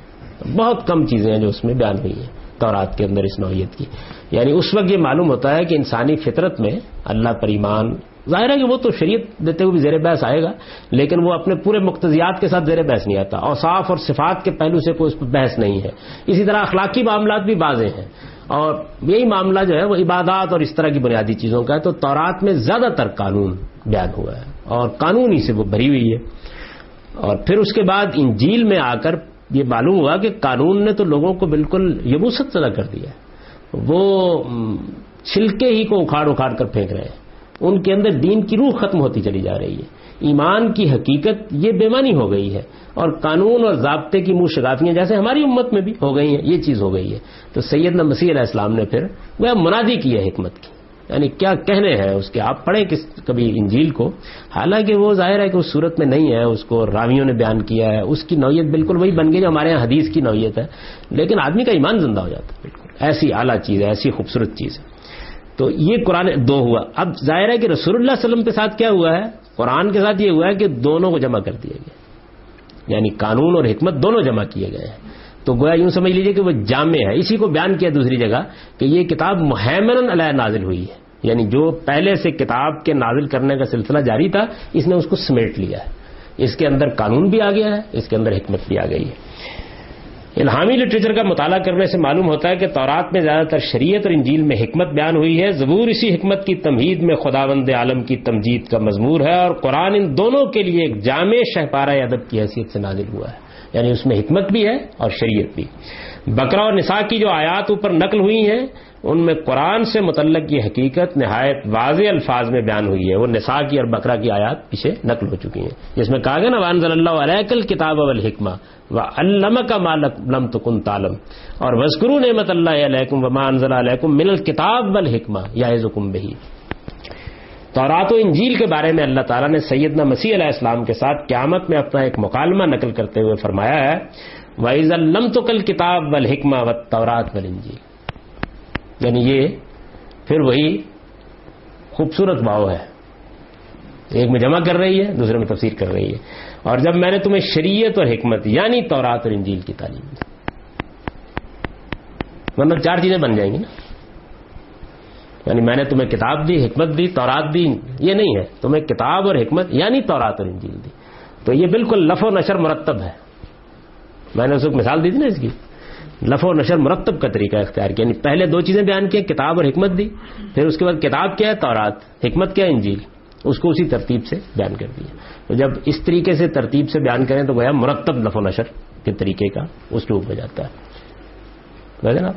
بہت کم چیزیں ہیں جو اس میں بیان ہوئی ہیں تورات کے اندر اس نوعیت کی. یعنی اس وقت یہ معلوم ہوتا ہے کہ انسانی فطرت میں اللہ پر ایمان, ظاہر ہے کہ وہ تو شریعت دیتے ہوئے بھی زیر بحث آئے گا, لیکن وہ اپنے پورے مقتضیات کے ساتھ زیر بحث نہیں آتا. اوصاف اور صفات کے پہلو سے کوئی اس پر بحث نہیں ہے. اسی طرح اخلاقی معاملات بھی واضح ہیں, اور یہی معاملہ جو ہے وہ عبادات اور اس طرح کی بنیادی چیزوں کا ہے. تو تورات میں زیادہ تر قانون بیان ہوا ہے اور قانون ہی سے وہ بھری ہوئی ہے. اور پھر اس کے بعد انجیل میں آ کر یہ معلوم ہوا کہ قانون نے تو لوگوں کو بالکل یبوست زدہ کر دیا, وہ چھلکے ہی کو اکھاڑ کر پھینک رہے ہیں, ان کے اندر دین کی روح ختم ہوتی چلی جا رہی ہے. ایمان کی حقیقت یہ بے معنی ہو گئی ہے, اور قانون اور ضابطے کی منہ شگافیاں جیسے ہماری امت میں بھی ہو گئی ہیں, یہ چیز ہو گئی ہے. تو سیدنا مسیح علیہ السلام نے پھر وہ منادی کی ہے حکمت کی, یعنی کیا کہنے ہیں اس کے. آپ پڑھیں کبھی انجیل کو, حالانکہ وہ ظاہر ہے کہ اس صورت میں نہیں ہے, اس کو راویوں نے بیان کیا ہے, اس کی نوعیت بالکل وہی بن گئی جو ہمارے یہاں حدیث کی نوعیت ہے, لیکن آدمی کا ایمان زندہ ہو جاتا ہے. بالکل ایسی اعلیٰ چیز ہے, ایسی خوبصورت چیز ہے. تو یہ قرآن دو ہوا. اب ظاہر ہے کہ رسول اللہ صلی اللہ علیہ وسلم کے ساتھ کیا ہوا ہے, قرآن کے ساتھ یہ ہوا ہے کہ دونوں کو جمع کر دیا گیا, یعنی قانون اور حکمت دونوں جمع کیے گئے ہیں. تو گویا یوں سمجھ لیجئے کہ وہ جامع ہے. اسی کو بیان کیا دوسری جگہ کہ یہ کتاب مہیمن علیہ نازل ہوئی ہے, یعنی جو پہلے سے کتاب کے نازل کرنے کا سلسلہ جاری تھا اس نے اس کو سمیٹ لیا ہے. اس کے اندر قانون بھی آ گیا ہے, اس کے اندر حکمت بھی آ گئی ہے. الہامی لٹریچر کا مطالعہ کرنے سے معلوم ہوتا ہے کہ تورات میں زیادہ تر شریعت اور انجیل میں حکمت بیان ہوئی ہے. زبور اسی حکمت کی تمہید میں خداوند عالم کی تمجید کا مضمور ہے, اور قرآن ان دونوں کے لیے ایک جامع شہپارہ ادب کی حیثیت سے نازل ہوا ہے. یعنی اس میں حکمت بھی ہے اور شریعت بھی. بقرہ اور نساء کی جو آیات اوپر نقل ہوئی ہیں ان میں قرآن سے متعلق یہ حقیقت نہایت واضح الفاظ میں بیان ہوئی ہے. وہ نساء کی اور بقرہ کی آیات پیچھے نقل ہو چکی ہیں جس میں کہا گیا نا وانزل اللہ علیک الکتاب والحکمہ وعلمک ما لم تکن تعلم اور واذکروا نعمت اللہ علیکم وما انزل علیکم من الکتاب والحکمہ یعظکم بہ. تورات و انجیل کے بارے میں اللہ تعالیٰ نے سیدنا مسیح علیہ السلام کے ساتھ قیامت میں اپنا ایک مکالمہ نقل کرتے ہوئے فرمایا ہے وَإِذَا عَلَّمْتُكَ الْكِتَابَ وَالْحِكْمَةَ وَالتَّوْرَاةَ وَالْإِنجِيلَ. یعنی یہ پھر وہی خوبصورت واو ہے, ایک میں جمع کر رہی ہے دوسرے میں تفسیر کر رہی ہے. اور جب میں نے تمہیں شریعت اور حکمت یعنی تورات اور انجیل کی تعلیم دی, مطلب 4 چیزیں بن جائیں گی نا. یعنی میں نے تمہیں کتاب دی, حکمت دی, تورات دی, یہ نہیں ہے تمہیں کتاب اور حکمت یعنی تورات اور انجیل دی. تو یہ بالکل لف و نشر مرتب ہے. میں نے اس وقت مثال دی تھی نا اس کی, لف و نشر مرتب کا طریقہ اختیار کیا. یعنی پہلے 2 چیزیں بیان کی, کتاب اور حکمت دی, پھر اس کے بعد کتاب کیا ہے تورات, حکمت کیا ہے انجیل, اس کو اسی ترتیب سے بیان کر دیا. تو جب اس طریقے سے ترتیب سے بیان کریں تو گویا مرتب لف و نشر کے طریقے کا اسلوب ہو جاتا ہے. جناب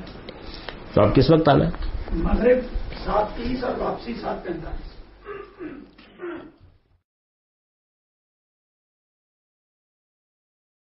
تو اب کس وقت آنا ہے؟ مغرب 7:30 اور واپسی 7:45.